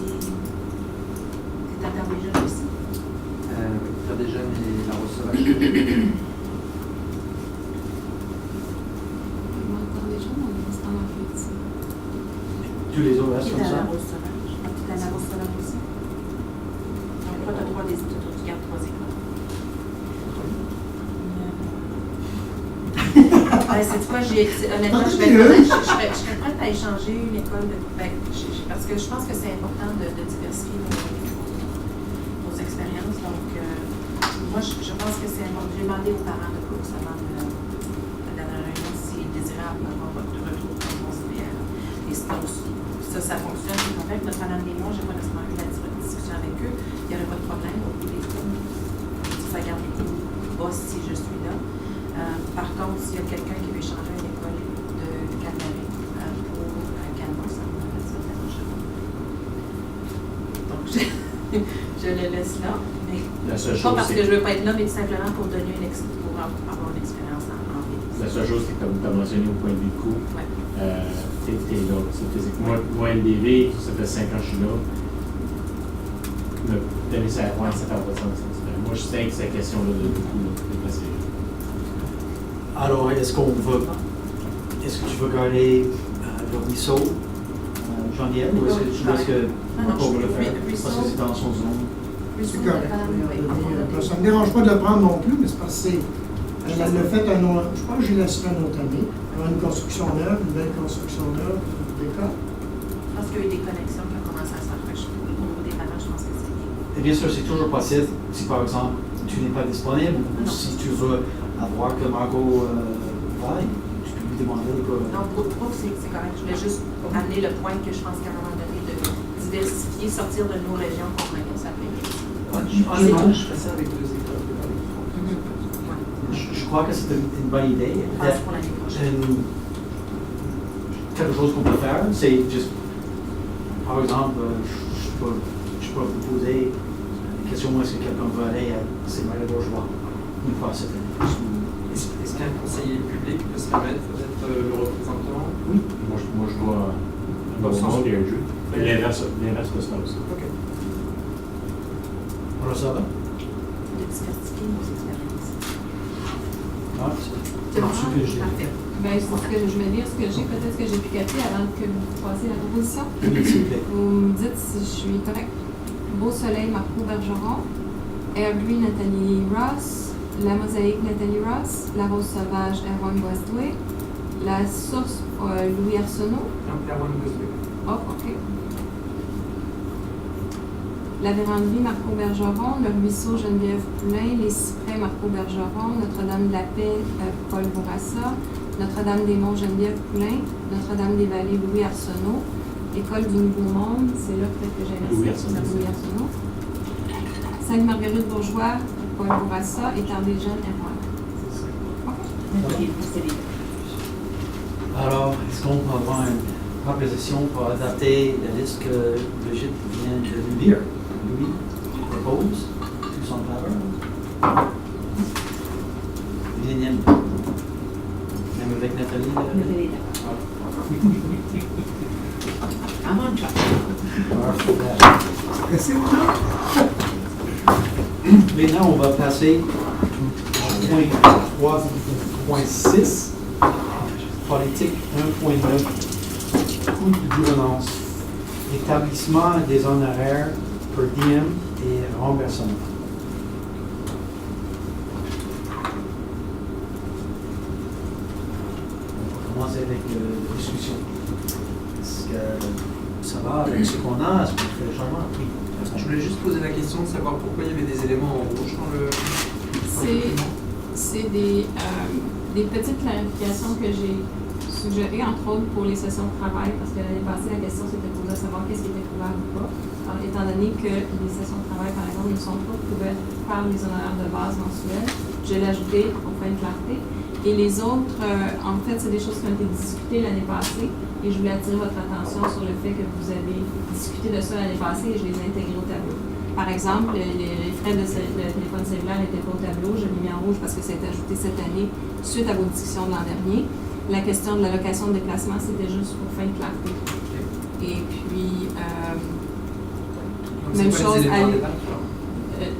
Speaker 3: tu es à Tardéjeune aussi.
Speaker 8: Tardéjeune et La Rose-Sauvage.
Speaker 1: Moi, dans les gens, on est resté en fait.
Speaker 5: Tous les autres restent
Speaker 3: Qui est
Speaker 5: comme
Speaker 3: à La
Speaker 5: ça?
Speaker 3: Rose-Sauvage. Tu es à La Rose-Sauvage aussi. Donc, toi, tu gardes 3 écoles. C'est quoi, honnêtement, je serais prête à échanger une école parce que je pense que c'est important de diversifier nos expériences. Donc, moi, je pense que c'est important. J'ai demandé aux parents de course avant la dernière réunion s'ils désiraient avoir votre retour comme conseillère. Et ça fonctionne. C'est correct. Notre-Dame des Monts, je n'ai pas nécessairement eu la discussion avec eux. Il n'y aurait pas de problème. Ça garde les cours bas si je suis là. Par contre, s'il y a quelqu'un qui veut changer une école de Calgary pour Calma, ça me dérange pas. Donc, je le laisse là. Mais
Speaker 2: La seule
Speaker 3: pas
Speaker 2: chose,
Speaker 3: parce
Speaker 2: c'est
Speaker 3: que je ne veux pas être là, mais tout simplement pour donner pour avoir une expérience en ville.
Speaker 2: la seule chose, c'est que comme tu as mentionné au point de vue de coût,
Speaker 3: Ouais.
Speaker 2: t'es là, c'est physique. Moi, LDV, ça fait 5 ans que je suis là. Me donner ça à point, ça fait pas de sens. Moi, je sais que c'est la question-là de coût, de déplacer.
Speaker 5: Alors, est-ce que tu veux garder le ruisseau, Jean-Yves, ou est-ce que tu penses que
Speaker 3: Non,
Speaker 5: on va le faire?
Speaker 3: ruisseau.
Speaker 5: Parce que c'est dans son zone.
Speaker 6: C'est correct. Ça ne me dérange pas de le prendre non plus, mais c'est parce que elle l'a fait je pense que je l'ai laissé une autre année. Une construction neuve, une belle construction neuve, d'école.
Speaker 3: Je pense qu'il y a eu des connexions qui ont commencé à se faire. Au niveau des parents, je pense que c'est bien.
Speaker 5: Et bien sûr, c'est toujours possible si, par exemple, tu n'es pas disponible ou
Speaker 3: Non.
Speaker 5: si tu veux avoir que Margot vaille, tu peux lui demander que...
Speaker 3: Non, pour c'est correct. Je voulais juste amener le point que je pense qu'à un moment donné, de diversifier, sortir de nos régions qu'on connaît, ça fait bien.
Speaker 8: Honnêtement, je ferais ça avec 2 écoles de la
Speaker 5: Je crois crois que c'est une bonne idée.
Speaker 3: Je pense pour l'année prochaine.
Speaker 5: Quelque chose qu'on peut faire, c'est juste, par exemple, je peux vous poser une question, est-ce que quelqu'un veut aller à Saint-Marie-Bourgeois une fois cette année?
Speaker 8: Est-ce qu'un conseiller public peut se permettre d'être le représentant?
Speaker 2: Oui. Moi, je vois un bon sens et un jeu. L'inverse peut se faire aussi.
Speaker 8: Ok.
Speaker 5: Alors ça va?
Speaker 3: De diversifier nos expériences.
Speaker 5: Ah,
Speaker 3: C'est bon,
Speaker 7: ce que j'ai.
Speaker 3: parfait.
Speaker 1: Ben, c'est ce que je vais dire, ce que j'ai, peut-être ce que j'ai pu capter avant que vous fassiez la proposition.
Speaker 5: Oui, s'il vous plaît.
Speaker 1: Vous me dites si je suis correct. Beau Soleil, Marco Bergeron. Airdrie, Nathalie Ross. La Mosaïque, Nathalie Ross. La Rose Sauvage, Erwan Boisdoué. La Source, Louis Arsenault. Oh, ok. La Véranderie, Marco Bergeron. Le Ruisseau, Geneviève Poulain. Les Cyprès, Marco Bergeron. Notre-Dame de la Paix, Paul Bourassa. Notre-Dame des Monts, Geneviève Poulain. Notre-Dame des Vallées, Louis Arsenault. École du Nouveau Monde, c'est là peut-être que j'ai
Speaker 2: Louis
Speaker 1: resté,
Speaker 2: Arsenault.
Speaker 1: Louis Arsenault. Sainte-Marguerite-Bourgeois, Paul Bourassa. Et Tardé-Jeune, Erwan.
Speaker 5: Alors, est-ce qu'on peut avoir une proposition pour adapter la liste que Brigitte vient de nous lire? Louis propose, tous en faveur? Même avec Nathalie?
Speaker 4: Nathalie est d'accord. Avant de
Speaker 6: C'est bon.
Speaker 5: Maintenant, on va passer au point 3.6, politique 1.9, coût de gouvernance, établissement des honoraires per diem et remboursement. On va commencer avec la discussion. Est-ce que ça va avec ce qu'on a? Est-ce qu'on fait le changement? Oui.
Speaker 8: Je voulais juste poser la question de savoir pourquoi il y avait des éléments en rouge dans le.
Speaker 1: C'est des petites clarifications que j'ai suggérées, entre autres pour les sessions de travail, parce que l'année passée, la question s'était posée à savoir qu'est-ce qui était couvert ou pas. Alors, étant donné que les sessions de travail, par exemple, ne sont pas couvertes par les honoraires de base mensuels, je l'ai ajouté pour faire une clarté. Et les autres, en fait, c'est des choses qui ont été discutées l'année passée, et je voulais attirer votre attention sur le fait que vous avez discuté de ça l'année passée et je les ai intégrés au tableau. Par exemple, les frais de téléphone cellulaire n'étaient pas au tableau, je l'ai mis en rouge parce que ça a été ajouté cette année suite à vos discussions de l'an dernier. La question de l'allocation de déplacement, c'était juste pour fin de clarté. Et puis, même chose,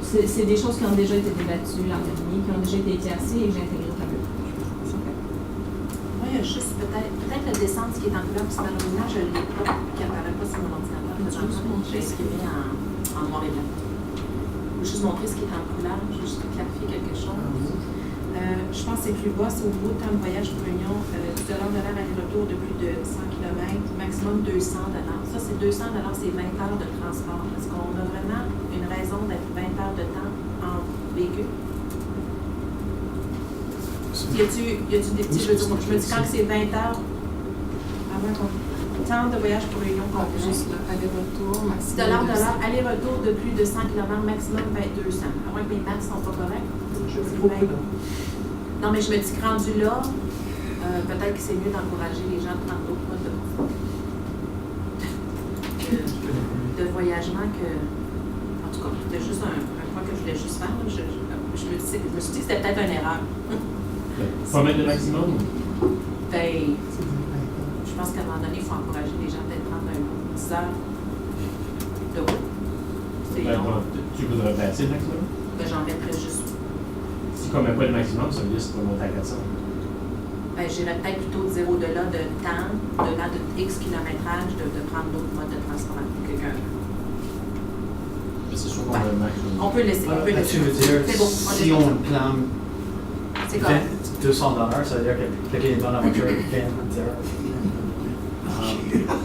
Speaker 1: c'est des choses qui ont déjà été débattues l'an dernier, qui ont déjà été éclaircies et que j'ai intégrées au tableau.
Speaker 3: Moi, il y a juste peut-être le descente qui est en couleur, parce que malheureusement, je ne l'ai pas, qui n'apparaît pas sur mon ordinateur. J'ai escrimé en noir et blanc. Je vais juste montrer ce qui est en couleur, je vais juste clarifier quelque chose. Je pense que c'est plus bas, c'est au niveau de temps de voyage pour Union, $10 aller-retour de plus de 100 km, maximum $200. Ça, c'est $200, c'est 20 heures de transport. Est-ce qu'on a vraiment une raison d'être 20 heures de temps en véhicule? Y a-tu des petits jeux de mots? Je me dis quand c'est 20 heures, avant qu'on. Temps de voyage pour Union complet.
Speaker 1: Juste là, aller-retour,
Speaker 3: $10
Speaker 1: maximum.
Speaker 3: aller-retour de plus de 100 km, maximum 200. À moins que mes maths ne sont pas corrects. Non, mais je me dis que rendu là, peut-être que c'est mieux d'encourager les gens de prendre d'autres modes de voyagement que. En tout cas, c'était juste un point que je voulais juste faire. Je me suis dit que c'était peut-être une erreur.
Speaker 2: Pas mettre le maximum?
Speaker 3: Ben, je pense qu'à un moment donné, il faut encourager les gens peut-être prendre 10 heures de route. C'est long.
Speaker 2: Tu voudrais placer le maximum?
Speaker 3: Ben, j'en mettrais juste.
Speaker 2: Si on ne met pas le maximum, ça veut dire que c'est pas monter à 400.
Speaker 3: Ben, j'irais peut-être plutôt dire au-delà de temps, au-delà de X kilométrage, de prendre d'autres modes de transport que quelqu'un.
Speaker 2: Mais c'est sûr qu'on a le maximum.
Speaker 3: On peut laisser. On peut laisser.
Speaker 5: Tu veux dire,
Speaker 3: C'est bon,
Speaker 5: si on plane
Speaker 3: c'est comme.
Speaker 5: $200, ça veut dire que quelqu'un est dans la voiture et fait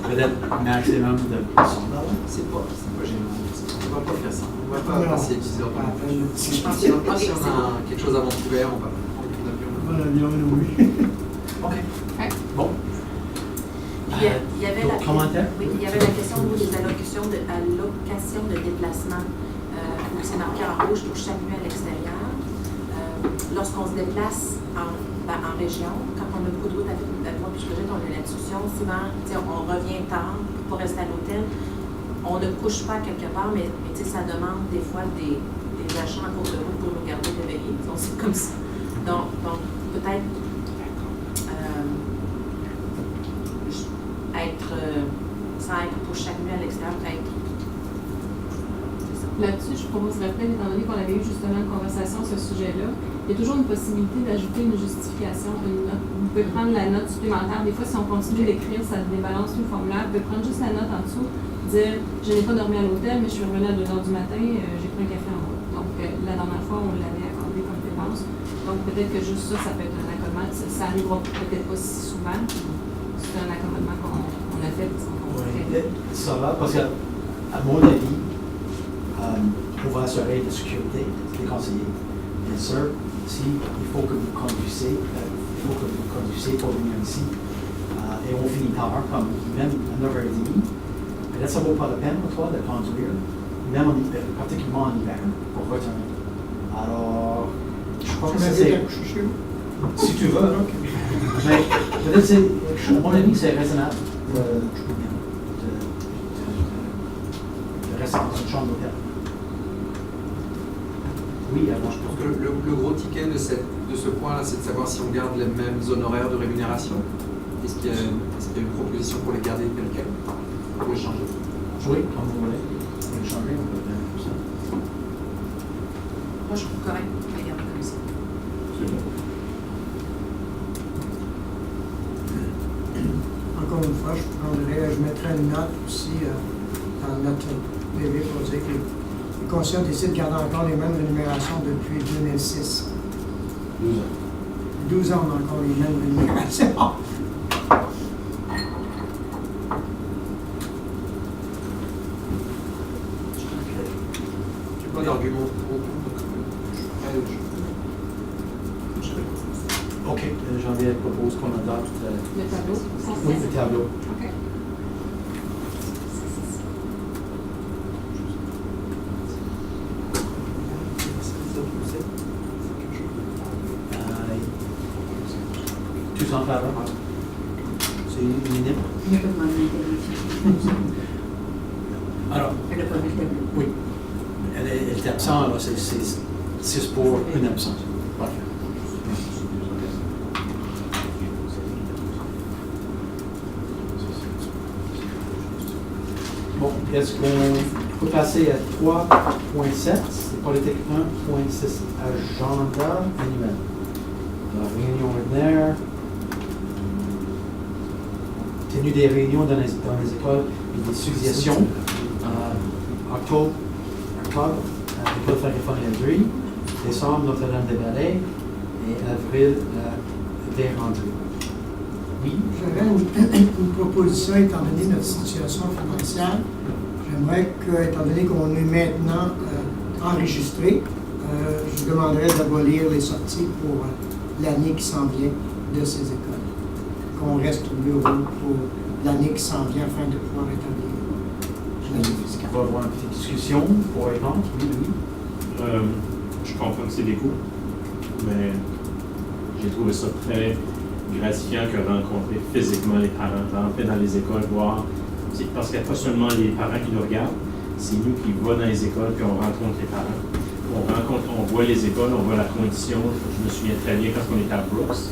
Speaker 5: peut-être maximum de $100.
Speaker 8: C'est pas gênant. On va pas faire ça. On va pas
Speaker 6: Non.
Speaker 8: passer 10 heures. Je pense que si on a quelque chose à Vancouver, on va prendre l'avion.
Speaker 6: Voilà, bien, oui.
Speaker 5: OK.
Speaker 1: Ouais.
Speaker 5: Bon.
Speaker 3: Il y avait
Speaker 5: D'autres commentaires?
Speaker 3: Oui, il y avait la question au niveau des allocations de déplacement. Où c'est marqué en rouge pour chaque nuit à l'extérieur. lorsqu'on se déplace en région, quand on a beaucoup de routes à droite puis on a la discussion, souvent, on revient tard pour rester à l'hôtel. On ne couche pas quelque part, mais ça demande des fois des achats en cours de route pour nous garder réveillés. Donc, c'est comme ça. Donc peut-être sans être pour chaque nuit à l'extérieur, peut-être.
Speaker 1: Là-dessus, je proposerais peut-être, étant donné qu'on avait eu justement une conversation sur ce sujet-là, il y a toujours une possibilité d'ajouter une justification, une note. Vous pouvez prendre la note supplémentaire. Des fois, si on continue d'écrire, ça débalance tout le formulaire. Vous pouvez prendre juste la note en dessous, dire « Je n'ai pas dormi à l'hôtel, mais je suis revenue à 2 h du matin, j'ai pris un café en route. » Donc, la dernière fois, on l'avait accordé comme dépense. Donc, peut-être que juste ça peut être un accommodement. Ça n'arrivera peut-être pas si souvent. C'est un accommodement qu'on a fait.
Speaker 5: Ça va, parce que, à mon avis, on va assurer la sécurité des conseillers. Bien sûr, il faut que vous conduisez, pour venir ici. Et on finit tard, comme même à 9h30. Mais là, ça ne vaut pas la peine pour toi de conduire, même particulièrement en hiver, pour retourner. Alors, je crois que c'est... Si tu veux. Mais peut-être, à mon avis, c'est raisonnable de rester dans une chambre d'hôtel. Oui, avant.
Speaker 8: Je pense que le gros ticket de ce point-là, c'est de savoir si on garde les mêmes honoraires de rémunération. Est-ce qu'il y a une proposition pour les garder telles quelles? Pour les changer?
Speaker 5: Oui, comme vous voulez. Pour les changer, on peut faire comme ça.
Speaker 3: Moi, je trouve correct de les garder comme ça.
Speaker 2: C'est bon.
Speaker 6: Encore une fois, je mettrai une note aussi dans notre PV pour dire que les conseillers décident de garder encore les mêmes rémunérations depuis 2006.
Speaker 5: 12 ans.
Speaker 6: 12 ans, on a encore les mêmes rémunérations.
Speaker 8: Pas d'argument pour ou contre, donc
Speaker 5: OK, Jean-Pierre propose qu'on adopte
Speaker 1: Le tableau.
Speaker 5: oui, le tableau.
Speaker 1: OK.
Speaker 5: Tous en faveur? C'est unanime?
Speaker 4: Il n'y a pas de demande d'intervention.
Speaker 5: Alors,
Speaker 4: Elle n'a pas vu le tableau.
Speaker 5: oui. Elle est absente, alors c'est 6 pour, une absence. Parfait. Bon, est-ce qu'on peut passer à 3.7, c'est politique 1.6, agenda annuel. Alors, réunion ordinaire, tenue des réunions dans les écoles et des suggestions. Octobre, l'école francophone Landry, décembre, Notre-Dame-des-Vallées, et avril, des rentrées. Oui?
Speaker 6: J'avais une proposition, étant donné notre situation financière. J'aimerais que, étant donné qu'on est maintenant enregistré, je demanderais d'abolir les sorties pour l'année qui s'en vient de ces écoles. Qu'on reste au bureau pour l'année qui s'en vient afin de pouvoir établir l'année fiscale.
Speaker 5: On va avoir une petite discussion pour répondre. Oui, oui.
Speaker 2: Je comprends que c'est des coûts, mais j'ai trouvé ça très gratifiant que rencontrer physiquement les parents, rentrer dans les écoles, voir. Parce qu'il n'y a pas seulement les parents qui nous regardent, c'est nous qui va dans les écoles puis on rencontre les parents. On voit les écoles, on voit la condition. Je me souviens très bien quand on était à Brooks.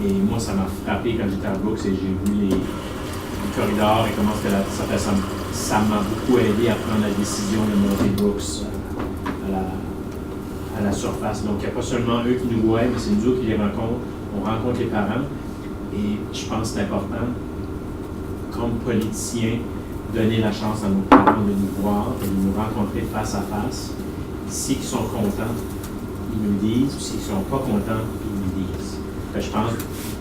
Speaker 2: Et moi, ça m'a frappé quand j'étais à Brooks et j'ai vu les corridors et comment ça m'a beaucoup aidé à prendre la décision de monter Brooks à la surface. Donc, il n'y a pas seulement eux qui nous voient, mais c'est nous autres qui les rencontrent. On rencontre les parents et je pense que c'est important, comme politiciens, donner la chance à nos parents de nous voir et de nous rencontrer face à face. S'ils sont contents, ils nous le disent. S'ils ne sont pas contents, ils nous le disent. Je pense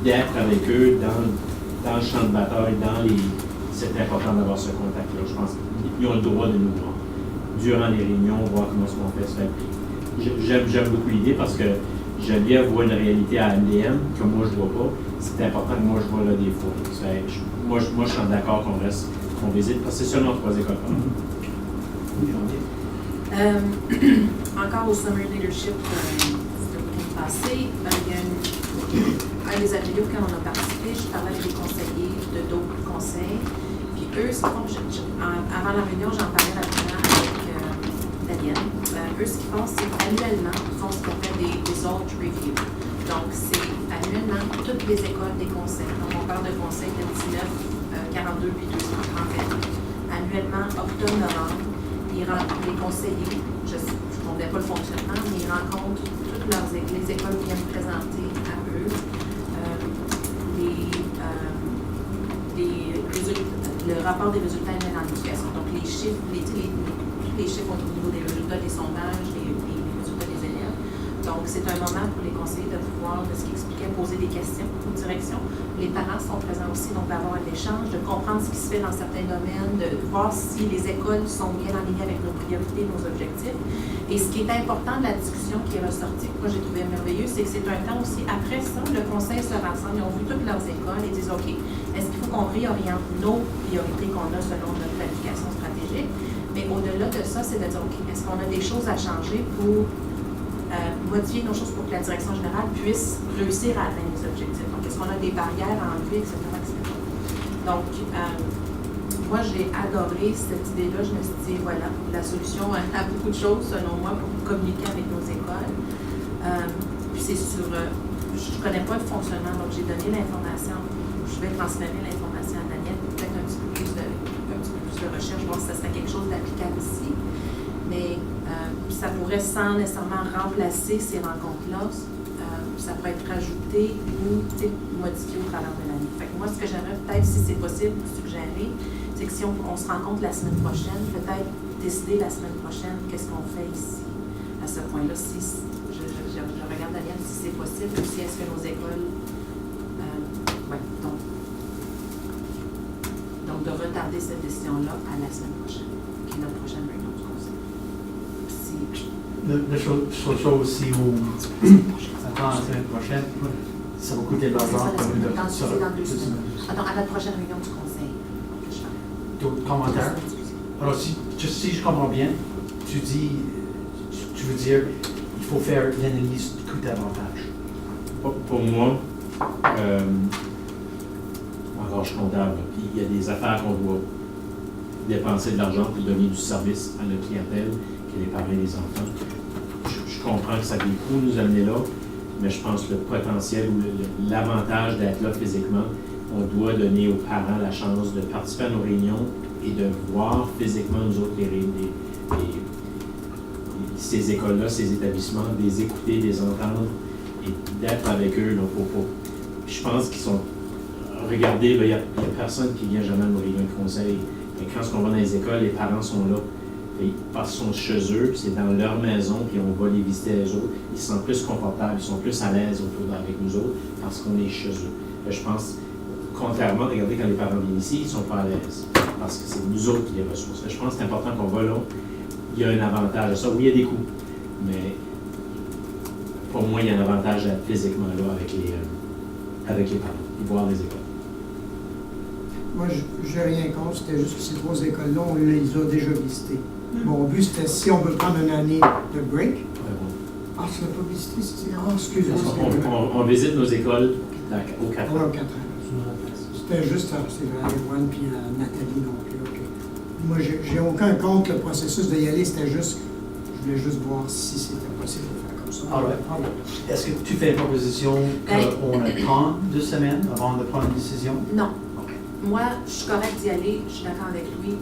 Speaker 2: d'être avec eux dans le champ de bataille, c'est important d'avoir ce contact-là. Je pense qu'ils ont le droit de nous voir. Durant les réunions, voir comment est-ce qu'on fait ça. J'aime beaucoup l'idée parce que Geneviève voit une réalité à MDM que moi je ne vois pas. C'est important que moi je vois là des fois. Moi je suis d'accord qu'on visite parce que c'est seulement 3 écoles.
Speaker 3: Encore au Summer Leadership, c'était passé, il y a un des ateliers auxquels on a participé, je parlais avec des conseillers de d'autres conseils. Puis eux, avant la réunion, j'en parlais rapidement avec Daniel. Eux, ce qu'ils font, c'est qu'annuellement, ils font ce qu'on appelle des old reviews. Donc, c'est annuellement toutes les écoles des conseils. Donc, on parle de conseils de 19, 42 puis 231. Annuellement, octobre-novembre, les conseillers, je ne connais pas le fonctionnement, mais ils rencontrent toutes les écoles qui viennent présenter à eux le rapport des résultats annuels en éducation. Donc, les chiffres, tous les chiffres au niveau des résultats des sondages, les résultats des élèves. Donc, c'est un moment pour les conseillers de pouvoir, de ce qu'ils expliquaient, poser des questions aux directions. Les parents sont présents aussi, donc d'avoir un échange, de comprendre ce qui se fait dans certains domaines, de voir si les écoles sont bien alignées avec nos priorités, nos objectifs. Et ce qui est important de la discussion qui est ressortie, que moi j'ai trouvé merveilleux, c'est que c'est un temps aussi, après ça, le conseil se rassemble, ils ont vu toutes leurs écoles et disent, OK, est-ce qu'il faut qu'on réoriente nos priorités qu'on a selon notre planification stratégique? Mais au-delà de ça, c'est de dire, OK, est-ce qu'on a des choses à changer pour modifier nos choses pour que la direction générale puisse réussir à atteindre les objectifs? Donc, est-ce qu'on a des barrières à enlever, etc., etc. Donc, moi, j'ai adoré cette idée-là. Je me suis dit, voilà, la solution à beaucoup de choses, selon moi, pour communiquer avec nos écoles. Puis c'est sur... je ne connais pas le fonctionnement, donc j'ai donné l'information. Je vais transférer l'information à Daniel pour peut-être un petit peu plus de recherche, voir si ça serait quelque chose d'applicable ici. Mais ça pourrait, sans nécessairement remplacer ces rencontres-là, ça pourrait être rajouté ou modifié au travers de l'année. Fait que moi, ce que j'aimerais peut-être, si c'est possible, suggérer, c'est que si on se rencontre la semaine prochaine, peut-être décider la semaine prochaine qu'est-ce qu'on fait ici, à ce point-là. Si je regarde Daniel si c'est possible, ou si est-ce que nos écoles... donc, de retarder cette décision-là à la semaine prochaine, qui est notre prochaine réunion du conseil.
Speaker 5: La chose aussi où avant la semaine prochaine, ça va coûter de l'argent.
Speaker 3: C'est dans 2 semaines. Attends, à la prochaine réunion du conseil.
Speaker 5: D'autres commentaires? Alors, si je comprends bien, tu veux dire il faut faire l'analyse coût-avantage.
Speaker 2: Pour moi, alors je suis comptable, puis il y a des affaires qu'on doit dépenser de l'argent pour donner du service à notre clientèle, qui est les parents et les enfants. Je comprends que ça a des coûts nous amener là, mais je pense que le potentiel ou l'avantage d'être là physiquement, on doit donner aux parents la chance de participer à nos réunions et de voir physiquement nous autres ces écoles-là, ces établissements, de les écouter, de les entendre et d'être avec eux. Donc, je pense qu'ils sont... Regardez, il n'y a personne qui vient jamais à nos réunions de conseil. Mais quand on va dans les écoles, les parents sont là. Parce qu'ils sont chez eux, c'est dans leur maison, puis on va les visiter les autres. Ils se sentent plus confortables, ils sont plus à l'aise avec nous autres parce qu'on est chez eux. Je pense, contrairement, regardez, quand les parents viennent ici, ils ne sont pas à l'aise parce que c'est nous autres qui les ressources. Je pense que c'est important qu'on va là. Il y a un avantage à ça. Oui, il y a des coûts, mais pour moi, il y a un avantage à être physiquement là avec les parents et voir les écoles.
Speaker 6: Moi, je n'ai rien contre, c'était juste que ces 3 écoles-là, on les a déjà visitées. Mon but, c'était si on veut prendre une année de break. Ah, tu ne l'as pas visité? Excusez-moi.
Speaker 2: On visite nos écoles aux 4 ans.
Speaker 6: 4 ans. C'était juste ça, c'est Anne puis Nathalie non plus. Okay. Moi, j'ai aucun contre le processus d'y aller, c'était juste, je voulais juste voir si c'était possible de faire comme ça.
Speaker 5: Alors, est-ce que tu fais une proposition qu'on attend 2 semaines avant de prendre une décision?
Speaker 3: Non. Moi, je suis correcte d'y aller, je suis d'accord avec lui,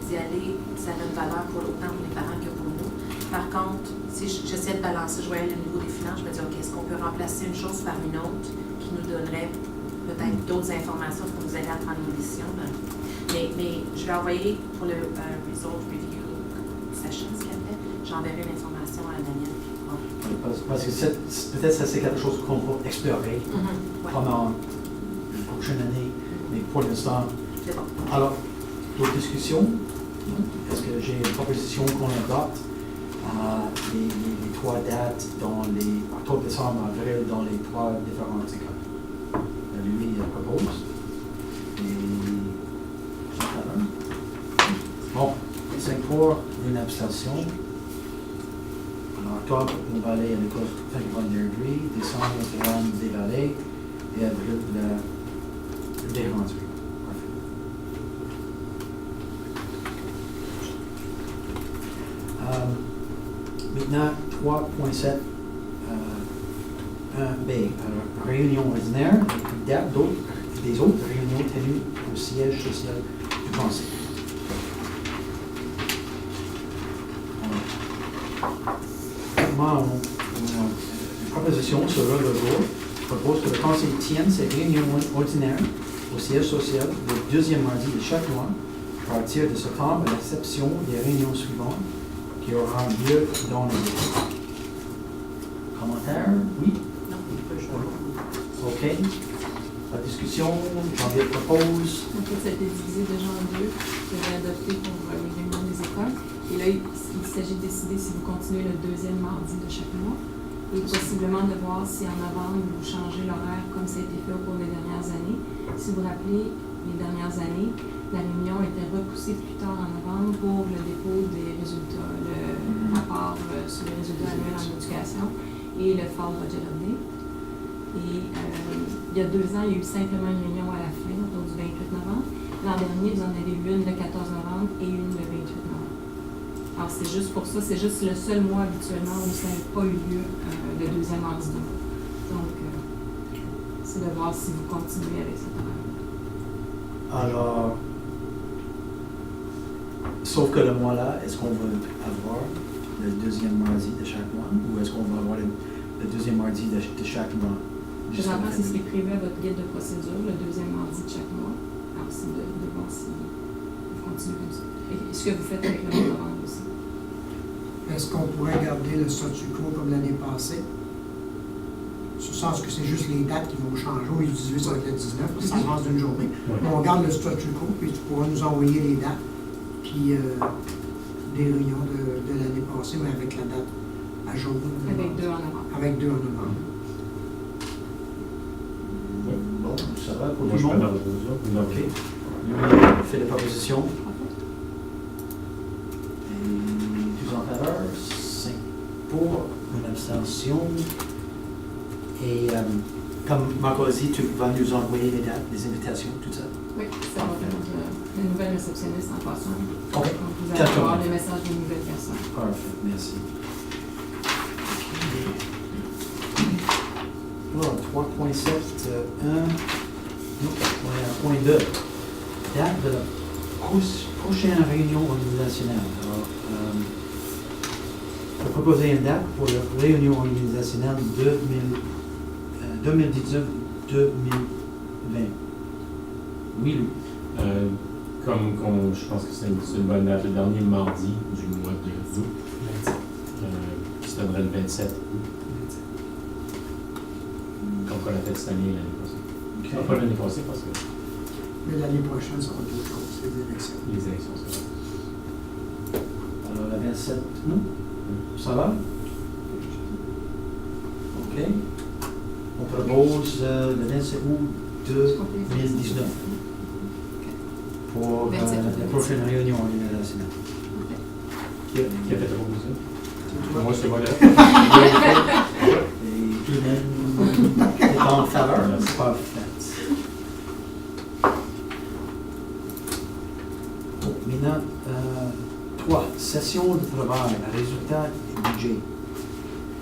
Speaker 3: d'y aller, ça a une valeur pour autant pour les parents que pour nous. Par contre, si j'essaie de balancer, je voyais le niveau des finances, je me dis, OK, est-ce qu'on peut remplacer une chose par une autre qui nous donnerait peut-être d'autres informations pour nous aider à prendre une décision? Mais je vais envoyer pour le Result Review Session, ce qu'elle fait, j'enverrai l'information à Daniel.
Speaker 5: Parce que peut-être ça c'est quelque chose qu'on peut explorer pendant la prochaine année. Mais pour l'instant,
Speaker 3: c'est bon.
Speaker 5: Alors, d'autres discussions? Est-ce que j'ai une proposition qu'on adopte les 3 dates dans les octobre, décembre, avril dans les 3 différentes écoles? Lui, il propose. Et bon, 5 pour, une abstention. Alors, octobre, on va aller à l'école Frank Derby, décembre, Théâtre des Vallées, et avril, des Rendu. Maintenant, 3.7 1B. Alors, réunion ordinaire, et puis date des autres réunions tenues au siège social du Conseil. Une proposition sera le jour. Je propose que le Conseil tienne ses réunions ordinaires au siège social le deuxième mardi de chaque mois, à partir de septembre, à l'exception des réunions suivantes qui auront lieu dans les écoles. Commentaires? Oui?
Speaker 3: Non, il peut jouer.
Speaker 5: OK. La discussion, Jean-Pierre propose.
Speaker 1: En fait, ça a été divisé déjà en deux. Je l'ai adopté pour les réunions des écoles. Et là, il s'agit de décider si vous continuez le deuxième mardi de chaque mois. Et possiblement de voir si en novembre, vous changez l'horaire comme ça a été fait au cours des dernières années. Si vous vous rappelez, les dernières années, la réunion était repoussée plus tard en novembre pour le dépôt des résultats, le rapport sur les résultats annuels en éducation et le Fall Budget Update. Et il y a 2 ans, il y a eu simplement une réunion à la fin, autour du 28 novembre. L'an dernier, vous en avez eu une le 14 novembre et une le 28 novembre. Alors, c'est juste pour ça, c'est juste le seul mois habituellement où ça n'a pas eu lieu le deuxième mardi de mois. Donc, c'est de voir si vous continuez avec cet horaire.
Speaker 5: Alors, sauf que le mois-là, est-ce qu'on va avoir le deuxième mardi de chaque mois ou est-ce qu'on va avoir le deuxième mardi de chaque mois?
Speaker 1: Présentement, c'est ce qui est prévu à votre guide de procédure, le deuxième mardi de chaque mois. Alors, c'est de voir si vous continuez comme ça. Et ce que vous faites avec le mois de novembre aussi.
Speaker 6: Est-ce qu'on pourrait garder le statu quo comme l'année passée? Sur le sens que c'est juste les dates qui vont changer. Au lieu du 18, ça va être le 19, parce que ça avance d'une journée. Mais on garde le statu quo, puis tu pourras nous envoyer les dates, puis des réunions de l'année passée, mais avec la date à jour.
Speaker 1: Avec 2 en novembre.
Speaker 6: Avec 2 en novembre.
Speaker 5: Bon, ça va pour
Speaker 2: Moi,
Speaker 5: tout
Speaker 2: je
Speaker 5: le
Speaker 2: peux
Speaker 5: monde?
Speaker 2: avoir deux autres.
Speaker 5: OK. Lui, fait la proposition. Et 12 en faveur, 5 pour, une abstention. Et comme Marco a dit, tu vas nous envoyer les dates, les invitations, tout ça.
Speaker 1: Oui, ça va être la nouvelle réceptionniste en passant.
Speaker 5: OK.
Speaker 1: Donc, vous allez avoir le message des nouvelles personnes.
Speaker 5: Parfait, merci. Alors, 3.7, 1, non, on est à point 2. Date de la prochaine réunion organisationnelle. Alors, je vais proposer une date pour la réunion organisationnelle 2019-2020. Oui, Louis.
Speaker 2: Comme je pense que c'est une bonne date, le dernier mardi du mois d'août, qui se donnerait le 27 août. Comme on l'a fait cette année, l'année passée.
Speaker 5: OK.
Speaker 2: Pas l'année passée parce que
Speaker 6: Mais l'année prochaine, ça va être autre chose, c'est les élections.
Speaker 2: les élections, c'est vrai.
Speaker 5: Alors, la 27, non? Ça va? OK. On propose le 27 août 2019 pour
Speaker 1: 27 août
Speaker 5: la prochaine réunion organisationnelle.
Speaker 2: Qui a fait la proposition?
Speaker 6: Toi?
Speaker 2: Moi, c'est voilà.
Speaker 5: Et tout le monde est en faveur? Parfait. Bon, maintenant, 3. Session de travail, résultat et budget.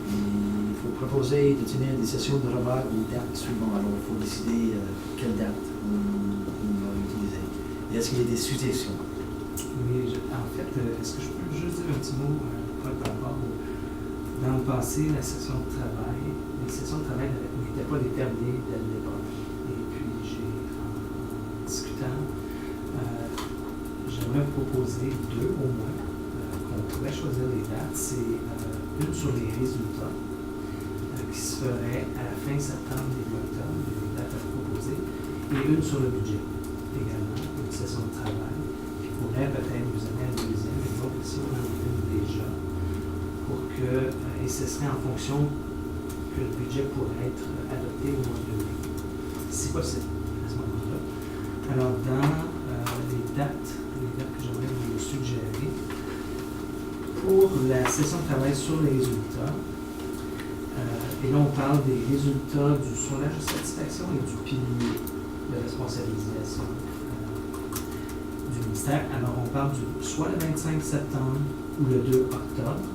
Speaker 5: Il faut proposer de tenir des sessions de travail aux dates suivantes. Alors, il faut décider quelle date on va utiliser. Et est-ce qu'il y a des suggestions?
Speaker 9: Oui, en fait, est-ce que je peux juste dire un petit mot par rapport dans le passé, la session de travail, les sessions de travail n'étaient pas déterminées dès le départ. Et puis, en discutant, j'aimerais vous proposer 2 au moins, qu'on pourrait choisir les dates. C'est une sur les résultats, qui se ferait à la fin septembre, début octobre, les dates à proposer, et une sur le budget également, une session de travail, qui pourrait peut-être vous amener à la deuxième, et donc si on en a une déjà, pour que, et ce serait en fonction que le budget pourrait être adopté au mois de mai, si possible, à ce moment-là. Alors, dans les dates que j'aimerais vous suggérer, pour pour la session de travail sur les résultats. Et là, on parle des résultats du sondage de satisfaction et du pilier de responsabilisation du ministère. Alors, on parle soit le 25 septembre ou le 2 octobre.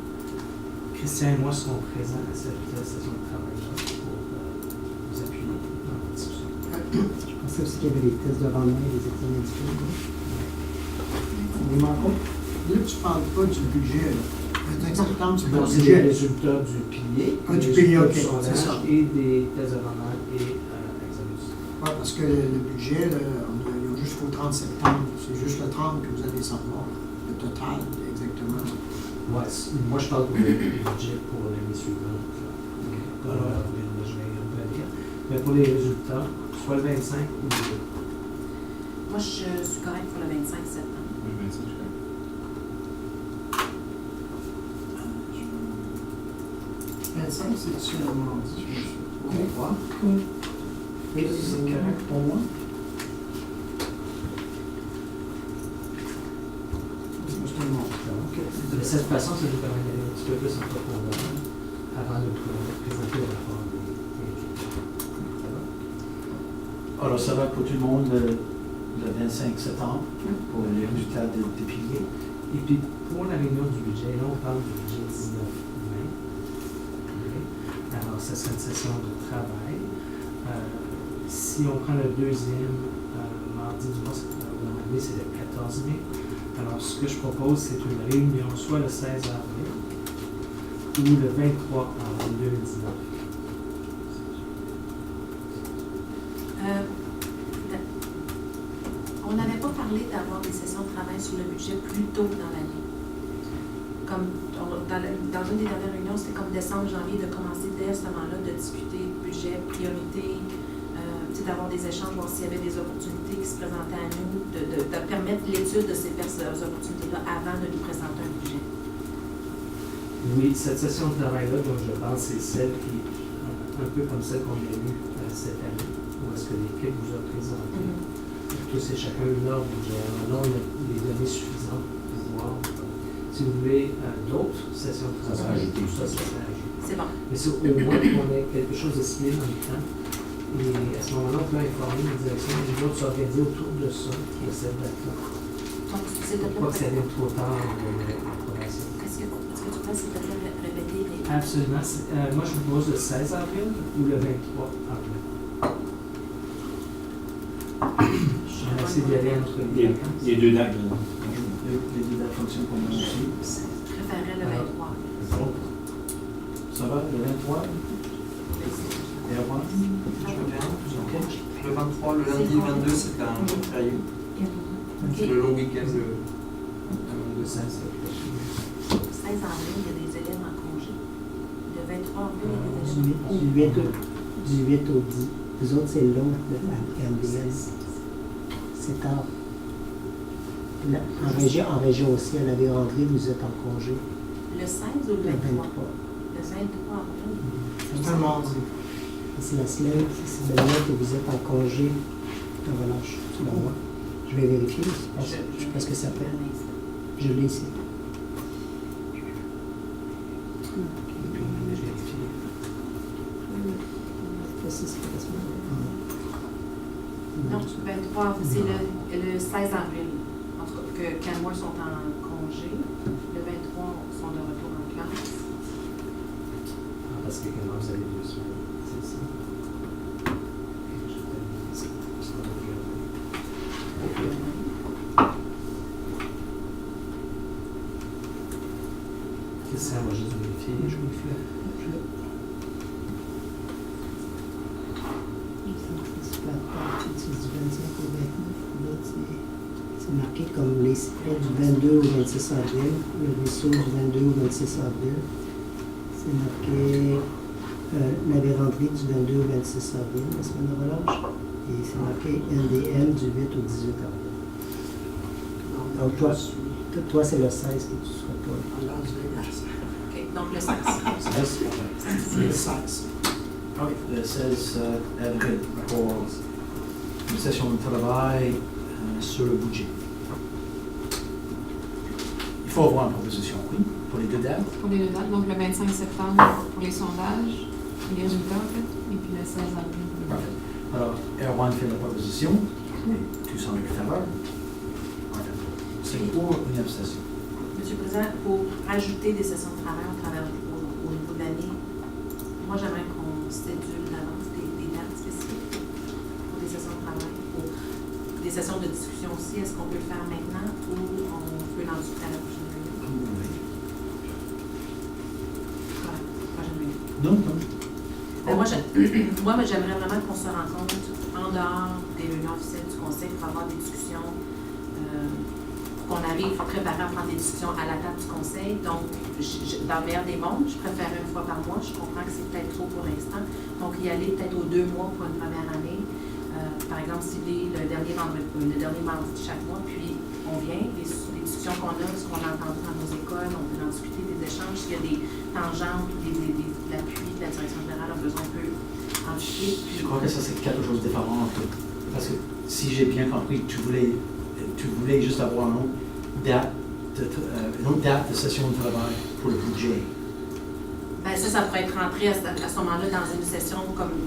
Speaker 9: Christian et moi serons présents à cette session de travail-là pour vous appuyer dans la discussion.
Speaker 6: Je pensais aussi qu'il y avait les tests de rendement et les examens diplômes. Des manquants. Là, tu ne parles pas du budget. Le 25 septembre, tu parles du
Speaker 9: C'est les
Speaker 6: budget.
Speaker 9: résultats du pilier,
Speaker 6: Ah,
Speaker 9: des
Speaker 6: du
Speaker 9: résultats
Speaker 6: pilier, ok,
Speaker 9: du
Speaker 6: c'est
Speaker 9: sondage
Speaker 6: ça.
Speaker 9: et des tests de rendement et examens.
Speaker 6: Ouais, parce que le budget, là, il y a jusqu'au 30 septembre. C'est juste le 30 que vous allez savoir. Le total, exactement.
Speaker 9: Ouais, moi, je parle pour le budget pour l'année suivante. Alors, je vais revenir. Mais pour les résultats, soit le 25 ou le 2.
Speaker 3: Moi, je suis correcte pour le 25 septembre.
Speaker 2: Oui, 25, je crois.
Speaker 6: 25, c'est-tu le mardi? Je vais voir.
Speaker 4: Oui.
Speaker 6: Oui, c'est correct pour moi. C'est un mardi.
Speaker 9: De cette façon, ça nous permet d'aller un petit peu plus en profondeur avant de présenter le rapport des résultats. Ça va?
Speaker 5: Alors, ça va pour tout le monde le 25 septembre pour les résultats des piliers.
Speaker 9: Et puis, pour la réunion du budget, là, on parle du budget 19-20. Alors, ça sera une session de travail. Si on prend le deuxième mardi du mois, c'est le 14 mai. Alors, ce que je propose, c'est une réunion soit le 16 avril ou le 23 avril 2019.
Speaker 3: On n'avait pas parlé d'avoir des sessions de travail sur le budget plus tôt dans l'année. Comme dans une des dernières réunions, c'était comme décembre, janvier, de commencer dès ce moment-là de discuter budget, priorité, d'avoir des échanges, voir s'il y avait des opportunités qui se présentaient à nous, de permettre l'étude de ces opportunités-là avant de nous présenter un budget.
Speaker 9: Oui, cette session de travail-là dont je parle, c'est celle qui est un peu comme celle qu'on a eue cette année, où est-ce que l'équipe vous a présenté tous et chacun leur budget. Alors là, on a les données suffisantes pour pouvoir, si vous voulez, d'autres sessions de travail, tout ça serait ajouté.
Speaker 3: C'est bon.
Speaker 9: Mais c'est au moins qu'on ait quelque chose de ciblé dans le temps. Et à ce moment-là, on peut informer les directions et les autres s'organiser autour de ça, qui est cette date-là.
Speaker 3: Donc, c'est de
Speaker 9: Pour pas que ça vienne trop tard l'approbation.
Speaker 3: Est-ce que tu peux, s'il te plaît, répéter les...
Speaker 9: Absolument. Moi, je vous propose le 16 avril ou le 23 avril. Je vais essayer d'y aller entre les vacances.
Speaker 2: Les deux dates.
Speaker 5: Les deux dates fonctionnent pour moi aussi.
Speaker 3: Je préférerais le 23.
Speaker 5: Ça va, le 23? Et avant?
Speaker 8: Je veux bien. Le 23, le lundi 22, c'est un jour férié. C'est le long week-end, le 22.
Speaker 3: 16 avril, il y a des élèves en congé. Le 23 avril, il y a des élèves en congé.
Speaker 10: Du 8 au 10. Les autres, c'est long, la MDL. C'est tard. Là, en région aussi, à la Vérandrie, vous êtes en congé.
Speaker 3: Le 16 ou le
Speaker 10: Le
Speaker 3: 23?
Speaker 10: 23.
Speaker 3: Le 23 avril.
Speaker 6: C'est un mardi.
Speaker 10: C'est la semaine, c'est de là que vous êtes en congé de relâche. C'est bon, moi. Je vais vérifier, je sais pas ce que ça fait. Je l'ai ici.
Speaker 3: Non, 23, c'est le 16 avril. En tout cas, que Canmore sont en congé. Le 23, sont de retour en classe.
Speaker 9: Parce que quand vous avez 2 semaines, c'est ça. Ça va juste vérifier.
Speaker 10: Je vais le faire. C'est du 25 au 29. Là, c'est marqué comme les cycles du 22 au 26 avril, le vaisseau du 22 au 26 avril. C'est marqué la vérandrie du 22 au 26 avril, la semaine de relâche. Et c'est marqué NDM du 8 au 18 avril. Donc toi c'est le 16 que tu ne seras pas.
Speaker 3: OK, donc le 16.
Speaker 6: C'est le 16.
Speaker 5: OK, le 16 avril pour une session de travail sur le budget. faut avoir une proposition, oui, pour les 2 dates.
Speaker 1: Pour les 2 dates, donc le 25 septembre pour les sondages, les résultats en fait, et puis le 16 avril pour les
Speaker 5: Parfait.
Speaker 1: votes.
Speaker 5: Alors, Erwan fait la proposition, et tout semble en faveur. Parfait. C'est pour une abstention.
Speaker 3: Monsieur le Président, pour rajouter des sessions de travail au niveau de l'année, moi j'aimerais qu'on cédule d'avance des dates spécifiques pour des sessions de travail, pour des sessions de discussion aussi. Est-ce qu'on peut le faire maintenant ou on peut l'en discuter à la prochaine réunion? Voilà, prochaine réunion.
Speaker 5: Non, non.
Speaker 3: Moi, j'aimerais vraiment qu'on se rencontre en dehors des réunions officielles du Conseil pour avoir des discussions, pour qu'on arrive préparé à prendre des discussions à la table du Conseil. Donc, dans le meilleur des mondes, je préfère une fois par mois. Je comprends que c'est peut-être trop pour l'instant. Donc, y aller peut-être aux 2 mois pour une première année. Par exemple, cibler le dernier mardi de chaque mois, puis on vient, les discussions qu'on a, ce qu'on a entendu dans nos écoles, on peut en discuter des échanges, s'il y a des tangentes ou l'appui de la direction générale a besoin, on peut en discuter.
Speaker 5: Je crois que ça, c'est quelque chose de différent. Parce que si j'ai bien compris, tu voulais juste avoir une autre date de session de travail pour le budget.
Speaker 3: Ben ça pourrait être rentré à ce moment-là dans une session comme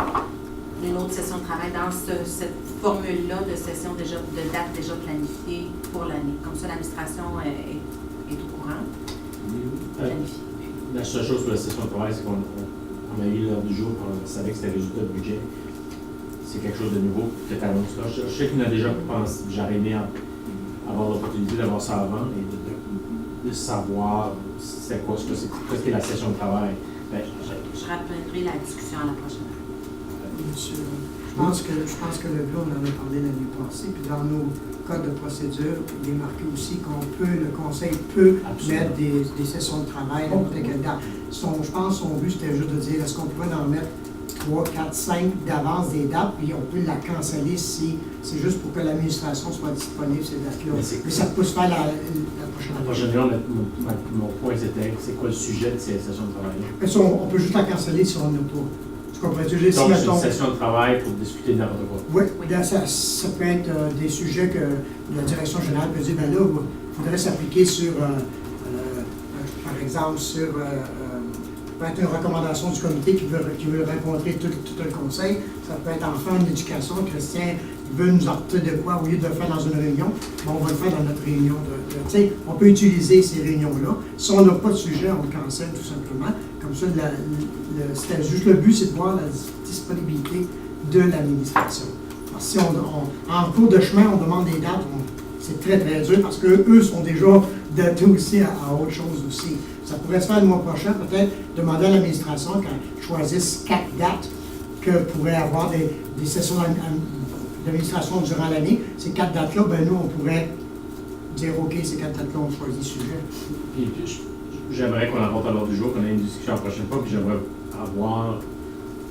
Speaker 3: une autre session de travail, dans cette formule-là de session de date déjà planifiée pour l'année. Comme ça, l'administration est au courant. Planifiée.
Speaker 2: La seule chose pour la session de travail, c'est qu'on a eu l'heure du jour, on savait que c'était le résultat du budget. C'est quelque chose de nouveau que tu annonces là. Je sais qu'on a déjà pensé, j'aurais aimé avoir l'opportunité d'avoir ça avant et de savoir c'est quoi ce que la session de travail. Ben,
Speaker 3: je rappellerai la discussion à la prochaine.
Speaker 6: Monsieur, je pense que le but, on en a parlé l'année passée, puis dans nos codes de procédure, il est marqué aussi le Conseil peut
Speaker 2: Absolument.
Speaker 6: mettre des sessions de travail n'importe quelle date. Je pense que son but, c'était juste de dire, est-ce qu'on pourrait en mettre 3, 4, 5 d'avance des dates, puis on peut la canceller si c'est juste pour que l'administration soit disponible ces dates-là. Mais ça peut se faire la prochaine
Speaker 2: la
Speaker 6: année.
Speaker 2: prochaine fois, mon point c'était c'est quoi le sujet de ces sessions de travail-là?
Speaker 6: Mais ça, on peut juste la canceller si on n'a pas. Tu comprends-tu?
Speaker 2: Donc, c'est une session de travail pour discuter de n'importe quoi.
Speaker 6: Oui, là, ça peut être des sujets que la direction générale peut dire, ben là, il faudrait s'appliquer sur, par exemple, sur peut être une recommandation du comité qui veut rencontrer tout le conseil. Ça peut être enfin en éducation. Christian veut nous apporter de quoi au lieu de le faire dans une réunion. Bon, on va le faire dans notre réunion. Tu sais, on peut utiliser ces réunions-là. Si on n'a pas de sujet, on le cancelle tout simplement. Comme ça, c'était juste le but, c'est de voir la disponibilité de l'administration. Si en cours de chemin, on demande des dates, c'est très, très dur parce qu'eux sont déjà datés aussi à autre chose aussi. Ça pourrait se faire le mois prochain, peut-être demander à l'administration qu'elle choisisse 4 dates que pourraient avoir des sessions d'administration durant l'année. Ces 4 dates-là, ben nous, on pourrait dire, OK, ces 4 dates-là, on choisit le sujet.
Speaker 2: Puis, j'aimerais qu'on apporte à l'ordre du jour, qu'on ait une discussion la prochaine fois, puis j'aimerais avoir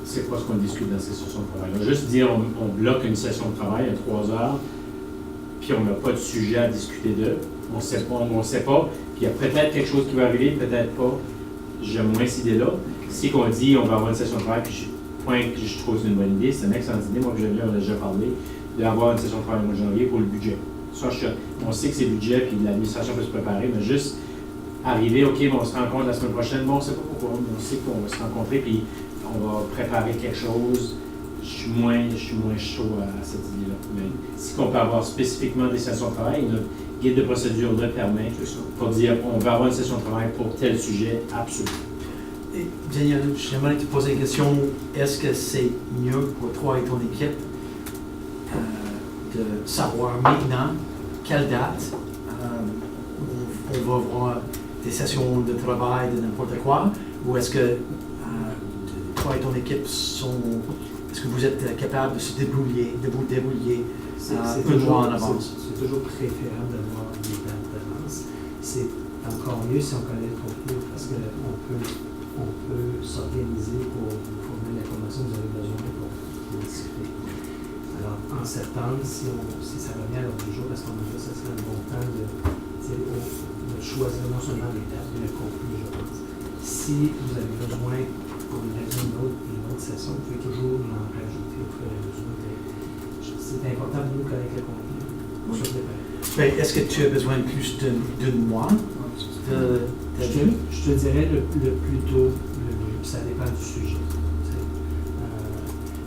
Speaker 2: c'est quoi ce qu'on discute dans ces sessions de travail. Juste dire, on bloque une session de travail à 3 heures, puis on n'a pas de sujet à discuter d'eux. On ne sait pas. Puis il y a peut-être quelque chose qui va arriver, peut-être pas. J'aime moins cette idée-là. Si on dit on va avoir une session de travail, puis je trouve que c'est une bonne idée, c'est une excellente idée. Moi, Julien, on a déjà parlé d'avoir une session de travail au mois de janvier pour le budget. Ça, on sait que c'est le budget, puis l'administration peut se préparer, mais juste arriver, OK, on se rencontre la semaine prochaine, bon, on ne sait pas pourquoi, mais on sait qu'on va se rencontrer, puis on va préparer quelque chose. Je suis moins chaud à cette idée-là. Mais si on peut avoir spécifiquement des sessions de travail, notre guide de procédure le permet pour dire on va avoir une session de travail pour tel sujet absolu.
Speaker 5: Et Daniel, j'aimerais te poser une question. Est-ce que c'est mieux pour toi et ton équipe de savoir maintenant quelle date on va avoir des sessions de travail de n'importe quoi, ou est-ce que toi et ton équipe est-ce que vous êtes capable de se débrouiller un mois en avance?
Speaker 9: C'est toujours préférable d'avoir des dates d'avance. C'est encore mieux si on connaît le contenu parce qu'on peut s'organiser pour fournir l'information que vous avez besoin pour discuter. Alors, en septembre, si ça revient à l'ordre du jour, à ce moment-là, ça serait un bon temps de choisir non seulement les dates, mais le contenu, je pense. Si vous avez besoin pour une raison ou une autre session, vous pouvez toujours l'en rajouter au fur et à mesure. C'est important de nous connaître le contenu.
Speaker 5: Ben, est-ce que tu as besoin de plus d'un mois?
Speaker 9: Je te dirais le plus tôt, le mieux. Ça dépend du sujet.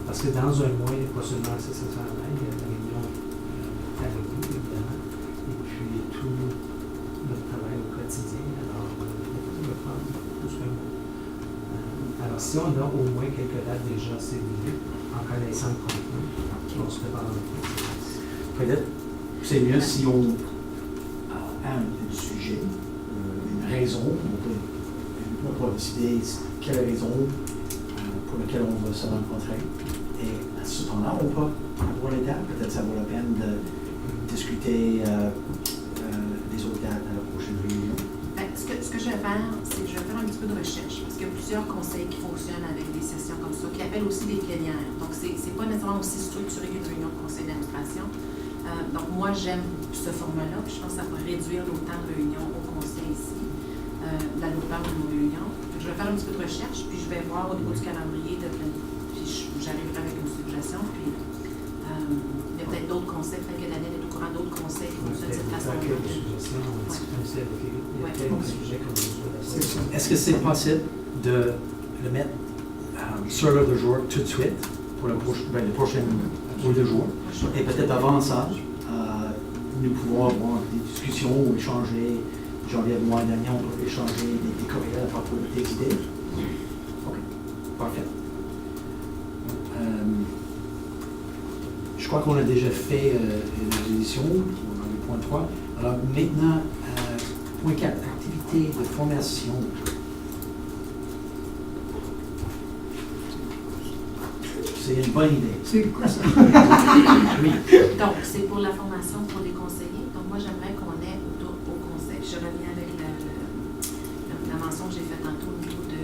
Speaker 9: Parce que dans un mois, il n'est pas seulement la session de travail, il y a la réunion avec vous, évidemment, et puis tout notre travail au quotidien. Alors, on va prendre plus qu'un mois. Alors, si on a au moins quelques dates déjà cédulées, en connaissant le contenu, on se prépare un peu.
Speaker 5: Peut-être c'est mieux si on a un sujet, une raison, on peut décider quelle raison pour laquelle on va se rencontrer. Et à ce temps-là, on peut avoir les dates. Peut-être ça vaut la peine de discuter des autres dates à la prochaine réunion.
Speaker 3: Ce que je vais faire, c'est que je vais faire un petit peu de recherche, parce qu'il y a plusieurs conseils qui fonctionnent avec des sessions comme ça, qui appellent aussi des plénières. Donc, c'est pas nécessairement aussi structuré qu'une réunion de conseil d'administration. Donc, moi, j'aime ce format-là, puis je pense que ça va réduire le temps de réunion au conseil ici, la longueur de nos réunions. Je vais faire un petit peu de recherche, puis je vais voir au niveau du calendrier de puis j'arriverai avec une suggestion, puis il y a peut-être d'autres conseils, peut-être que Daniel est au courant d'autres conseils qui fonctionnent de cette façon-là.
Speaker 5: Est-ce que c'est possible de le mettre sur l'ordre du jour tout de suite pour les prochains jours de jour? Et peut-être avant ça, nous pouvons avoir des discussions ou échanger. Janvier, le mois dernier, on peut échanger des courriels à propos de tes idées. OK, parfait. Je crois qu'on a déjà fait une édition, on a le point 3. Alors maintenant, point 4, activité de formation. C'est une bonne idée.
Speaker 6: C'est quoi ça?
Speaker 5: Oui.
Speaker 3: Donc, c'est pour la formation pour les conseillers. Donc, moi, j'aimerais qu'on ait au conseil. Je reviens avec la mention que j'ai faite tantôt au niveau de,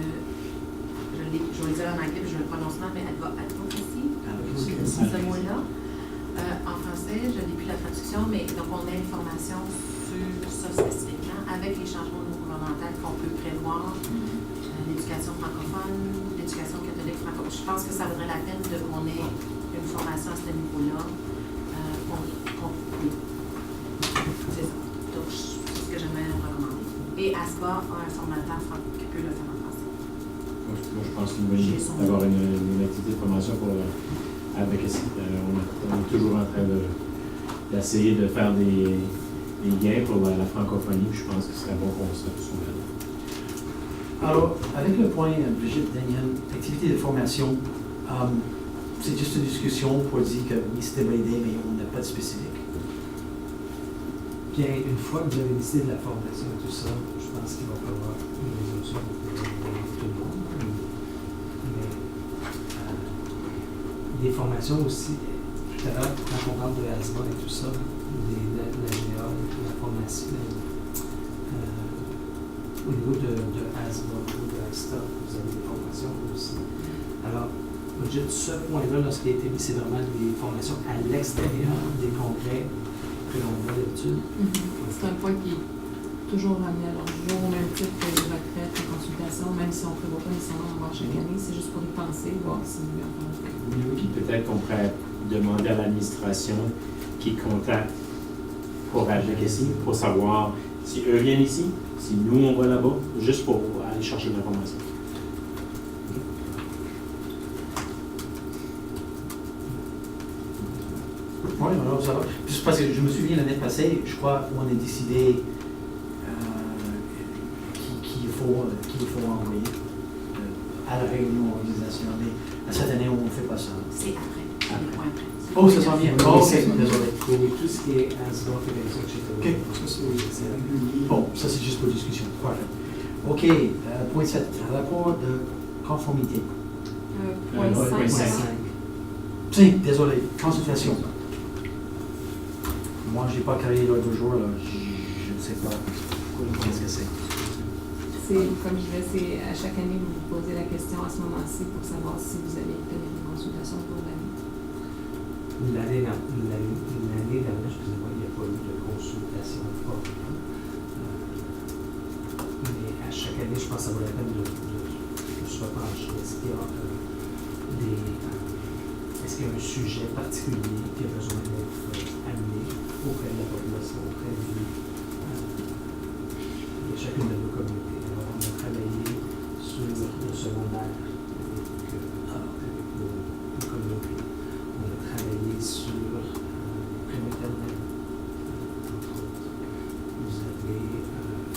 Speaker 3: je vais le dire en anglais, puis je vais le prononcer mal, mais advocacy. C'est ce mot-là. En français, je n'ai plus la traduction, mais donc on a une formation sur ça spécifiquement, avec les changements gouvernementaux qu'on peut prévoir, l'éducation francophone, l'éducation catholique francophone. Je pense que ça vaudrait la peine qu'on ait une formation à ce niveau-là. C'est ça. Donc, c'est ce que j'aimerais recommander. Et ASBA a un formateur qui peut le faire en français.
Speaker 2: Moi, je pense que c'est une bonne idée d'avoir une activité de formation pour advocacy. On est toujours en train d'essayer de faire des gains pour la francophonie. Je pense que ce serait bon qu'on se soumette.
Speaker 5: Alors, avec le point, Brigitte, Daniel, activité de formation, c'est juste une discussion pour dire que oui, c'était une bonne idée, mais on n'a pas de spécifique.
Speaker 9: Bien, une fois que vous avez décidé de la formation et tout ça, je pense qu'il va falloir une résolution pour tout le monde. Mais des formations aussi, tout à l'heure, quand on parle de ASBA et tout ça, de la formation, au niveau de ASBA ou de ASTA, vous avez des formations aussi. Alors, ce point-là, ce qui a été mis, c'est vraiment des formations à l'extérieur des congrès que l'on voit d'habitude.
Speaker 1: C'est un point qui est toujours ramené à l'ordre du jour, au même titre que les retraites, les consultations, même si on ne prévoit pas nécessairement en avoir chaque année, c'est juste pour y penser, voir si nous en faire.
Speaker 2: Oui, peut-être qu'on pourrait demander à l'administration qui contacte pour advocacy, pour savoir si eux viennent ici, si nous on va là-bas, juste pour aller chercher de l'information.
Speaker 5: Oui, alors ça va. Juste parce que je me souviens l'année passée, je crois qu'on a décidé qu'il faut envoyer à la réunion organisationnelle. Mais cette année, on ne fait pas ça.
Speaker 3: C'est après. Après.
Speaker 5: Oh, ça sent bien. Oh, ok, désolé.
Speaker 9: Oui, tout ce qui est ASBA, fédération, etc.
Speaker 5: Ok. Bon, ça c'est juste pour discussion. Parfait. Ok, point 7, rapport de conformité.
Speaker 1: Point 5.
Speaker 5: 5, désolé, consultation. Moi, je n'ai pas créé l'ordre du jour, là. Je ne sais pas qu'est-ce que c'est.
Speaker 1: C'est, comme je disais, c'est à chaque année, vous vous posez la question à ce moment-ci pour savoir si vous allez obtenir une consultation pour l'année.
Speaker 9: L'année dernière, excusez-moi, il n'y a pas eu de consultation formelle. Mais à chaque année, je pense que ça vaut la peine de se repencher. Est-ce qu'il y a un sujet particulier qui a besoin d'être amené auprès de la population, auprès de chacune de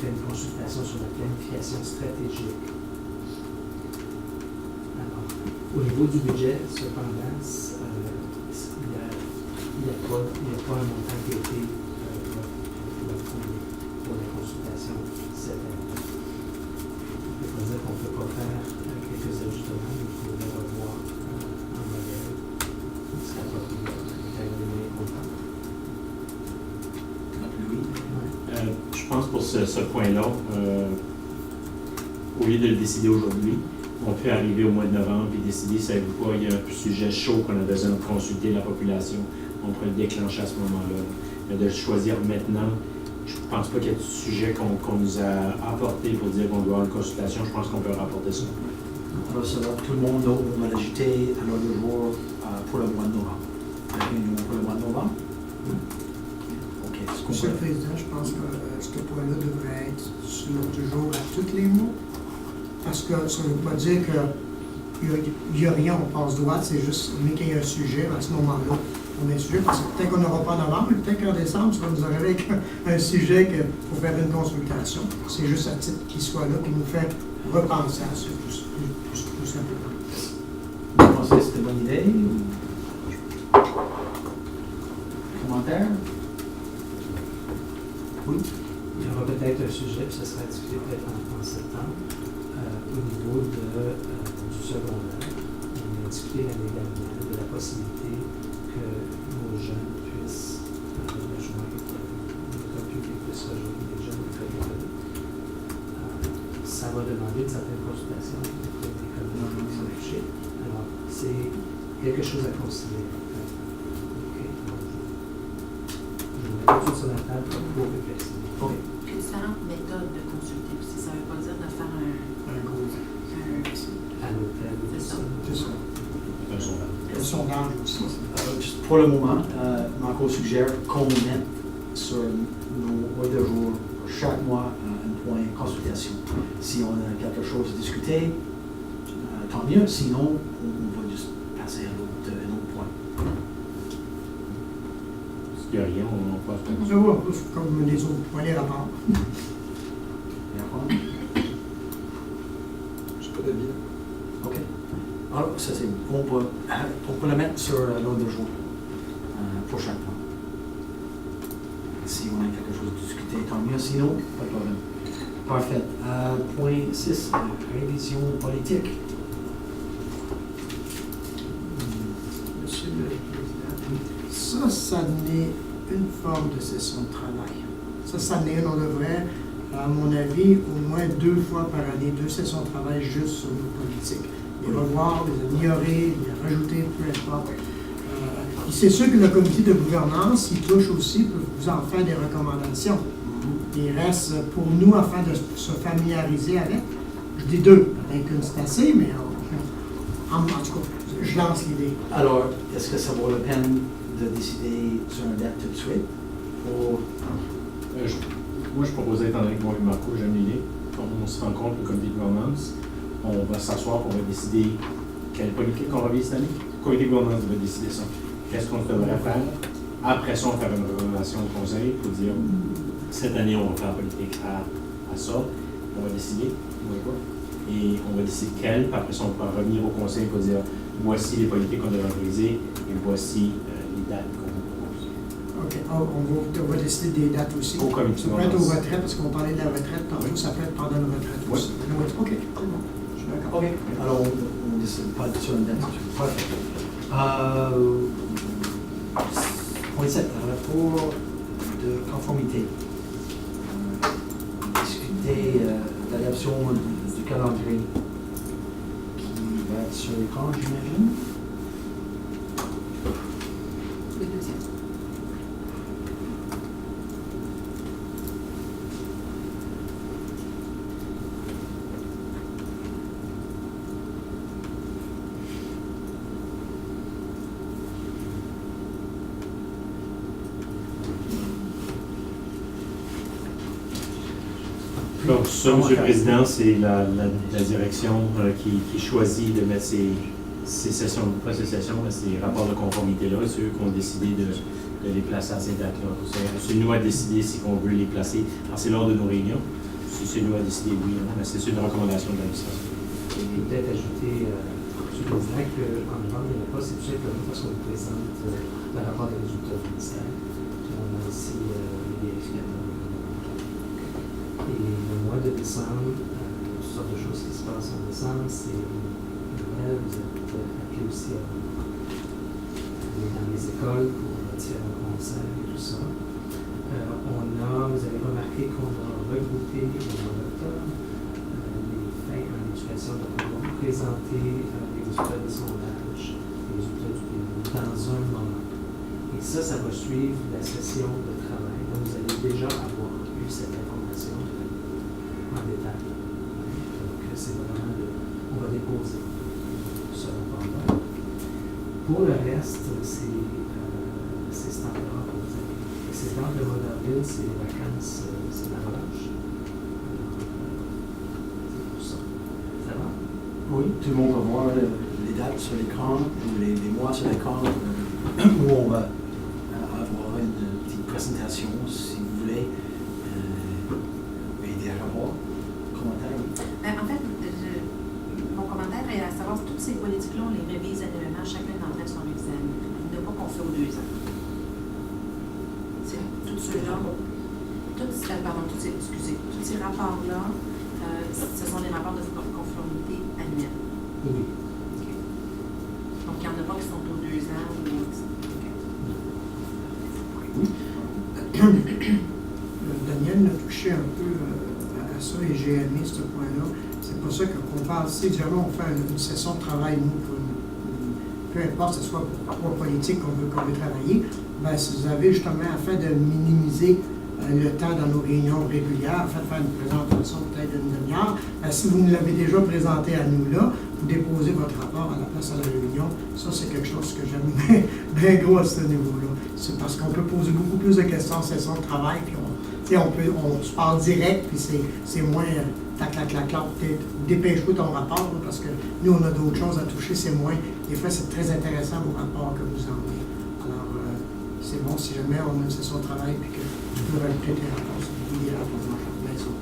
Speaker 9: fait une consultation sur la planification stratégique. Alors, au niveau du budget, cependant, il n'y a pas un montant qui a été approuvé pour la consultation cette année. Ça veut dire qu'on ne peut pas faire quelques ajustements, mais il faudrait revoir un modèle qui sera pas déterminé autant.
Speaker 5: Louis?
Speaker 2: Je pense pour ce point-là, au lieu de le décider aujourd'hui, on peut arriver au mois de novembre et décider, savez-vous quoi, il y a un sujet chaud qu'on a besoin de consulter la population, on peut le déclencher à ce moment-là. Mais de le choisir maintenant, je ne pense pas qu'il y ait de sujet qu'on nous a apporté pour dire qu'on doit avoir une consultation, je pense qu'on peut rapporter ça.
Speaker 5: Alors, ça va, tout le monde, on va l'ajouter à l'ordre du jour pour le mois de novembre. La réunion pour le mois de novembre? OK.
Speaker 6: Monsieur le Président, je pense que ce point-là devrait être sur l'ordre du jour à tous les mois. Parce que ça ne veut pas dire qu'il n'y a rien, on passe droite, c'est juste mais qu'il y a un sujet, à ce moment-là, on a un sujet, parce que peut-être qu'on n'aura pas en novembre, mais peut-être qu'en décembre, ça va nous arriver avec un sujet pour faire une consultation. C'est juste à titre qu'il soit là, qui nous fait repenser à ça, tout simplement.
Speaker 5: Vous pensez que c'était une bonne idée? Commentaire? Oui?
Speaker 9: Il y aura peut-être un sujet, puis ça sera discuté peut-être en septembre, au niveau du secondaire. On a discuté l'année dernière de la possibilité que nos jeunes puissent rejoindre l'école publique, puissent rejoindre les jeunes de l'école catholique. Ça va demander une certaine consultation avec l'école qui sont touchées. Alors, c'est quelque chose à considérer. Okay. Je vais mettre tout sur la table pour réfléchir.
Speaker 5: OK.
Speaker 3: Différentes méthodes de consulter aussi. Ça ne veut pas dire de faire
Speaker 6: Un gros.
Speaker 9: À l'hôtel.
Speaker 3: C'est ça.
Speaker 6: C'est ça.
Speaker 2: Un sondage.
Speaker 6: Le sondage aussi.
Speaker 5: Juste pour le moment, Marco suggère qu'on mette sur nos ordres de jour chaque mois un point consultation. Si on a quelque chose à discuter, tant mieux. Sinon, on va juste passer à un autre point.
Speaker 2: S'il n'y a rien, on passe comme ça.
Speaker 6: Ça va, comme les autres points, les rapports.
Speaker 5: Et après?
Speaker 8: Je peux d'avis.
Speaker 5: OK. Alors, ça c'est bon. On peut le mettre sur l'ordre du jour pour chaque mois. Si on a quelque chose à discuter, tant mieux. Sinon, pas de problème. Parfait. Point 6, révision politique.
Speaker 6: Monsieur le Président, ça n'est une forme de session de travail. Ça n'est une. On devrait, à mon avis, au moins 2 fois par année, 2 sessions de travail juste sur nos politiques. Les revoir, les améliorer, les rajouter, peu importe. C'est sûr que le comité de gouvernance, il touche aussi, peut vous en faire des recommandations. Il reste pour nous, afin de se familiariser avec. Je dis 2, peut-être qu'une c'est assez, mais en tout cas, je lance l'idée.
Speaker 5: Alors, est-ce que ça vaut la peine de décider sur une date tout de suite? Ou...
Speaker 2: Moi, je proposais, étant donné que moi et Marco, j'aime l'idée, on se rencontre, le comité de gouvernance, on va s'asseoir, on va décider quelle politique on revient cette année. Le comité de gouvernance va décider ça. Qu'est-ce qu'on devrait faire? Après ça, on va faire une recommandation au conseil pour dire cette année, on va faire la politique à ça. On va décider, et on va décider quelle, puis après ça, on pourra revenir au conseil pour dire voici les politiques qu'on devrait autoriser et voici les dates qu'on vous propose.
Speaker 6: OK. On va décider des dates aussi.
Speaker 2: Au comité
Speaker 6: Ça
Speaker 2: de
Speaker 6: peut être aux
Speaker 2: gouvernance.
Speaker 6: retraites, parce qu'on parlait de la retraite tantôt, ça peut être pendant une retraite
Speaker 2: Oui.
Speaker 6: aussi. OK, c'est bon. Je suis d'accord.
Speaker 5: OK. Alors, on ne décide pas sur une date tout de suite. Parfait. Point 7, rapport de conformité. Discuter l'adoption du calendrier qui va être sur l'écran, j'imagine.
Speaker 3: Le deuxième.
Speaker 2: Donc, ça, M. le Président, c'est la direction qui choisit de mettre ces sessions, pas ces sessions, mais ces rapports de conformité-là. C'est eux qui ont décidé de les placer à ces dates-là. C'est nous à décider si on veut les placer. Alors, c'est lors de nos réunions. Si c'est nous à décider, oui, mais c'est une recommandation de l'administration.
Speaker 9: Et peut-être ajouter, je vous dirais qu'en novembre, il n'y en a pas, c'est tout simplement parce qu'on vous présente le rapport des résultats du ministère. Puis on a aussi les vérificateurs. Et le mois de décembre, toutes sortes de choses qui se passent en décembre, c'est Noël, vous êtes appelés aussi à aller dans les écoles pour différents concerts et tout ça. Vous avez remarqué qu'on a regroupé au mois d'octobre les fins en éducation, donc on va vous présenter les résultats des sondages, les résultats du pays dans un moment. Et ça va suivre la session de travail. Donc vous allez déjà avoir eu cette information en détail. Donc c'est vraiment on va déposer ce rapport-là. Pour le reste, c'est standard pour vous avez. C'est dans le mois d'avril, c'est les vacances, c'est la relâche. C'est pour ça. Ça va?
Speaker 5: Oui, tout le monde va voir les dates sur l'écran, ou les mois sur l'écran, où on va avoir une petite présentation, si vous voulez, et des rapports, commentaires.
Speaker 3: En fait, mon commentaire est à savoir si toutes ces politiques-là, on les révise annuellement, chacun d'entre elles sont révisées annuellement. Il n'y a pas qu'on fait aux 2 ans. Tous ces rapports-là, ce sont des rapports de conformité annuels.
Speaker 9: Oui.
Speaker 3: Okay. Donc, il n'y en a pas qui sont aux 2 ans.
Speaker 6: Daniel a touché un peu à ça et j'ai aimé ce point-là. C'est pour ça qu'on parle, si jamais on fait une session de travail, nous, pour peu importe, que ce soit pour politique qu'on veut travailler, ben, si vous avez justement, afin de minimiser le temps dans nos réunions régulières, afin de faire une présentation peut-être d'une demi-heure, ben, si vous nous l'avez déjà présenté à nous là, vous déposez votre rapport à la place à la réunion. Ça, c'est quelque chose que j'aime bien gros à ce niveau-là. C'est parce qu'on peut poser beaucoup plus de questions en session de travail, puis on se parle direct, puis c'est moins tac, dépêche-toi ton rapport, là, parce que nous, on a d'autres choses à toucher, c'est moins. Des fois, c'est très intéressant vos rapports que vous envoyez. Alors, c'est bon si jamais on a une session de travail et que tu peux rajouter tes rapports. C'est idéal pour moi. Bien sûr.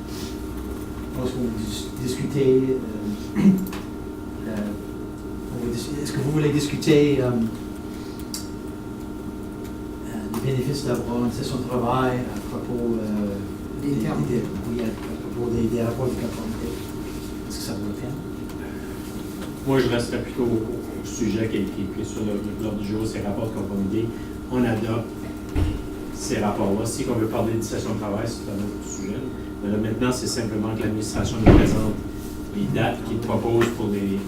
Speaker 5: Est-ce que vous voulez discuter des bénéfices d'avoir une session de travail à propos
Speaker 6: des termes?
Speaker 5: À propos des rapports de conformité? Est-ce que ça vaut la peine?
Speaker 2: Moi, je resterais plutôt au sujet qui est pris sur l'ordre du jour, ces rapports de conformité. On adopte ces rapports-là. Si on veut parler de session de travail, c'est un autre sujet. Mais là, maintenant, c'est simplement que l'administration nous présente les dates qu'ils proposent pour les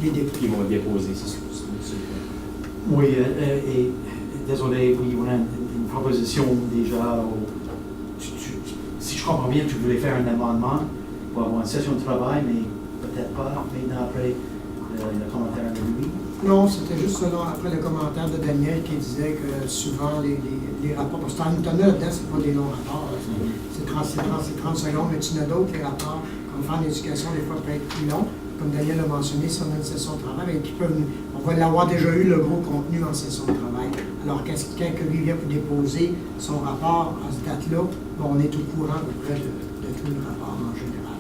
Speaker 2: qui vont déposer.
Speaker 5: Oui, et désolé, oui, on a une proposition déjà. Si je comprends bien, tu voulais faire un amendement pour avoir une session de travail, mais peut-être pas maintenant après le commentaire de Louis.
Speaker 6: Non, c'était juste selon après le commentaire de Daniel qui disait que souvent les rapports, parce que t'en as là-dedans, c'est pas des longs rapports, c'est 30 secondes, mais tu en as d'autres, les rapports, comme faire l'éducation, des fois peut être plus long. Comme Daniel l'a mentionné, si on a une session de travail, mais on va l'avoir déjà eu le gros contenu en session de travail. Alors, quand lui vient pour déposer son rapport à cette date-là, on est au courant auprès de tout le rapport en général.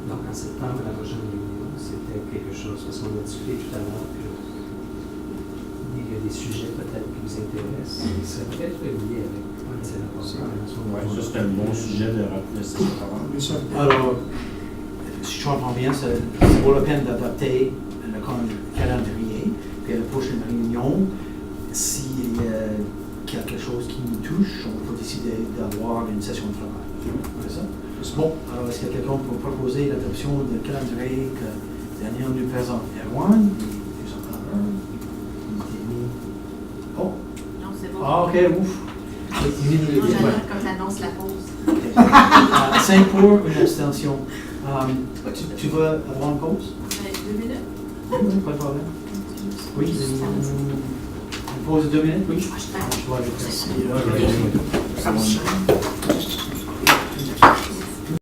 Speaker 9: Donc, en septembre, la prochaine réunion, c'était quelque chose, parce qu'on a discuté tout à l'heure qu'il y a des sujets peut-être qui vous intéressent, qui seraient peut-être liés avec ces rapports.
Speaker 2: Oui, ça c'est un bon sujet de session de travail.
Speaker 5: Alors, si je comprends bien, ça vaut la peine d'adapter le calendrier, puis à la prochaine réunion, s'il y a quelque chose qui nous touche, on peut décider d'avoir une session de travail. C'est ça? Bon, alors est-ce qu'il y a quelqu'un pour proposer l'adoption du calendrier que Daniel nous présente? Erwan, oh!
Speaker 3: Non, c'est bon.
Speaker 5: Ah, ok, ouf!
Speaker 3: Non, j'adore comme t'annonces la pause.
Speaker 5: Okay. 5 pour, une abstention. Tu veux avoir une pause?
Speaker 3: 2 minutes.
Speaker 5: Pas de problème. Oui, une pause de 2 minutes? Oui. Je dois le faire.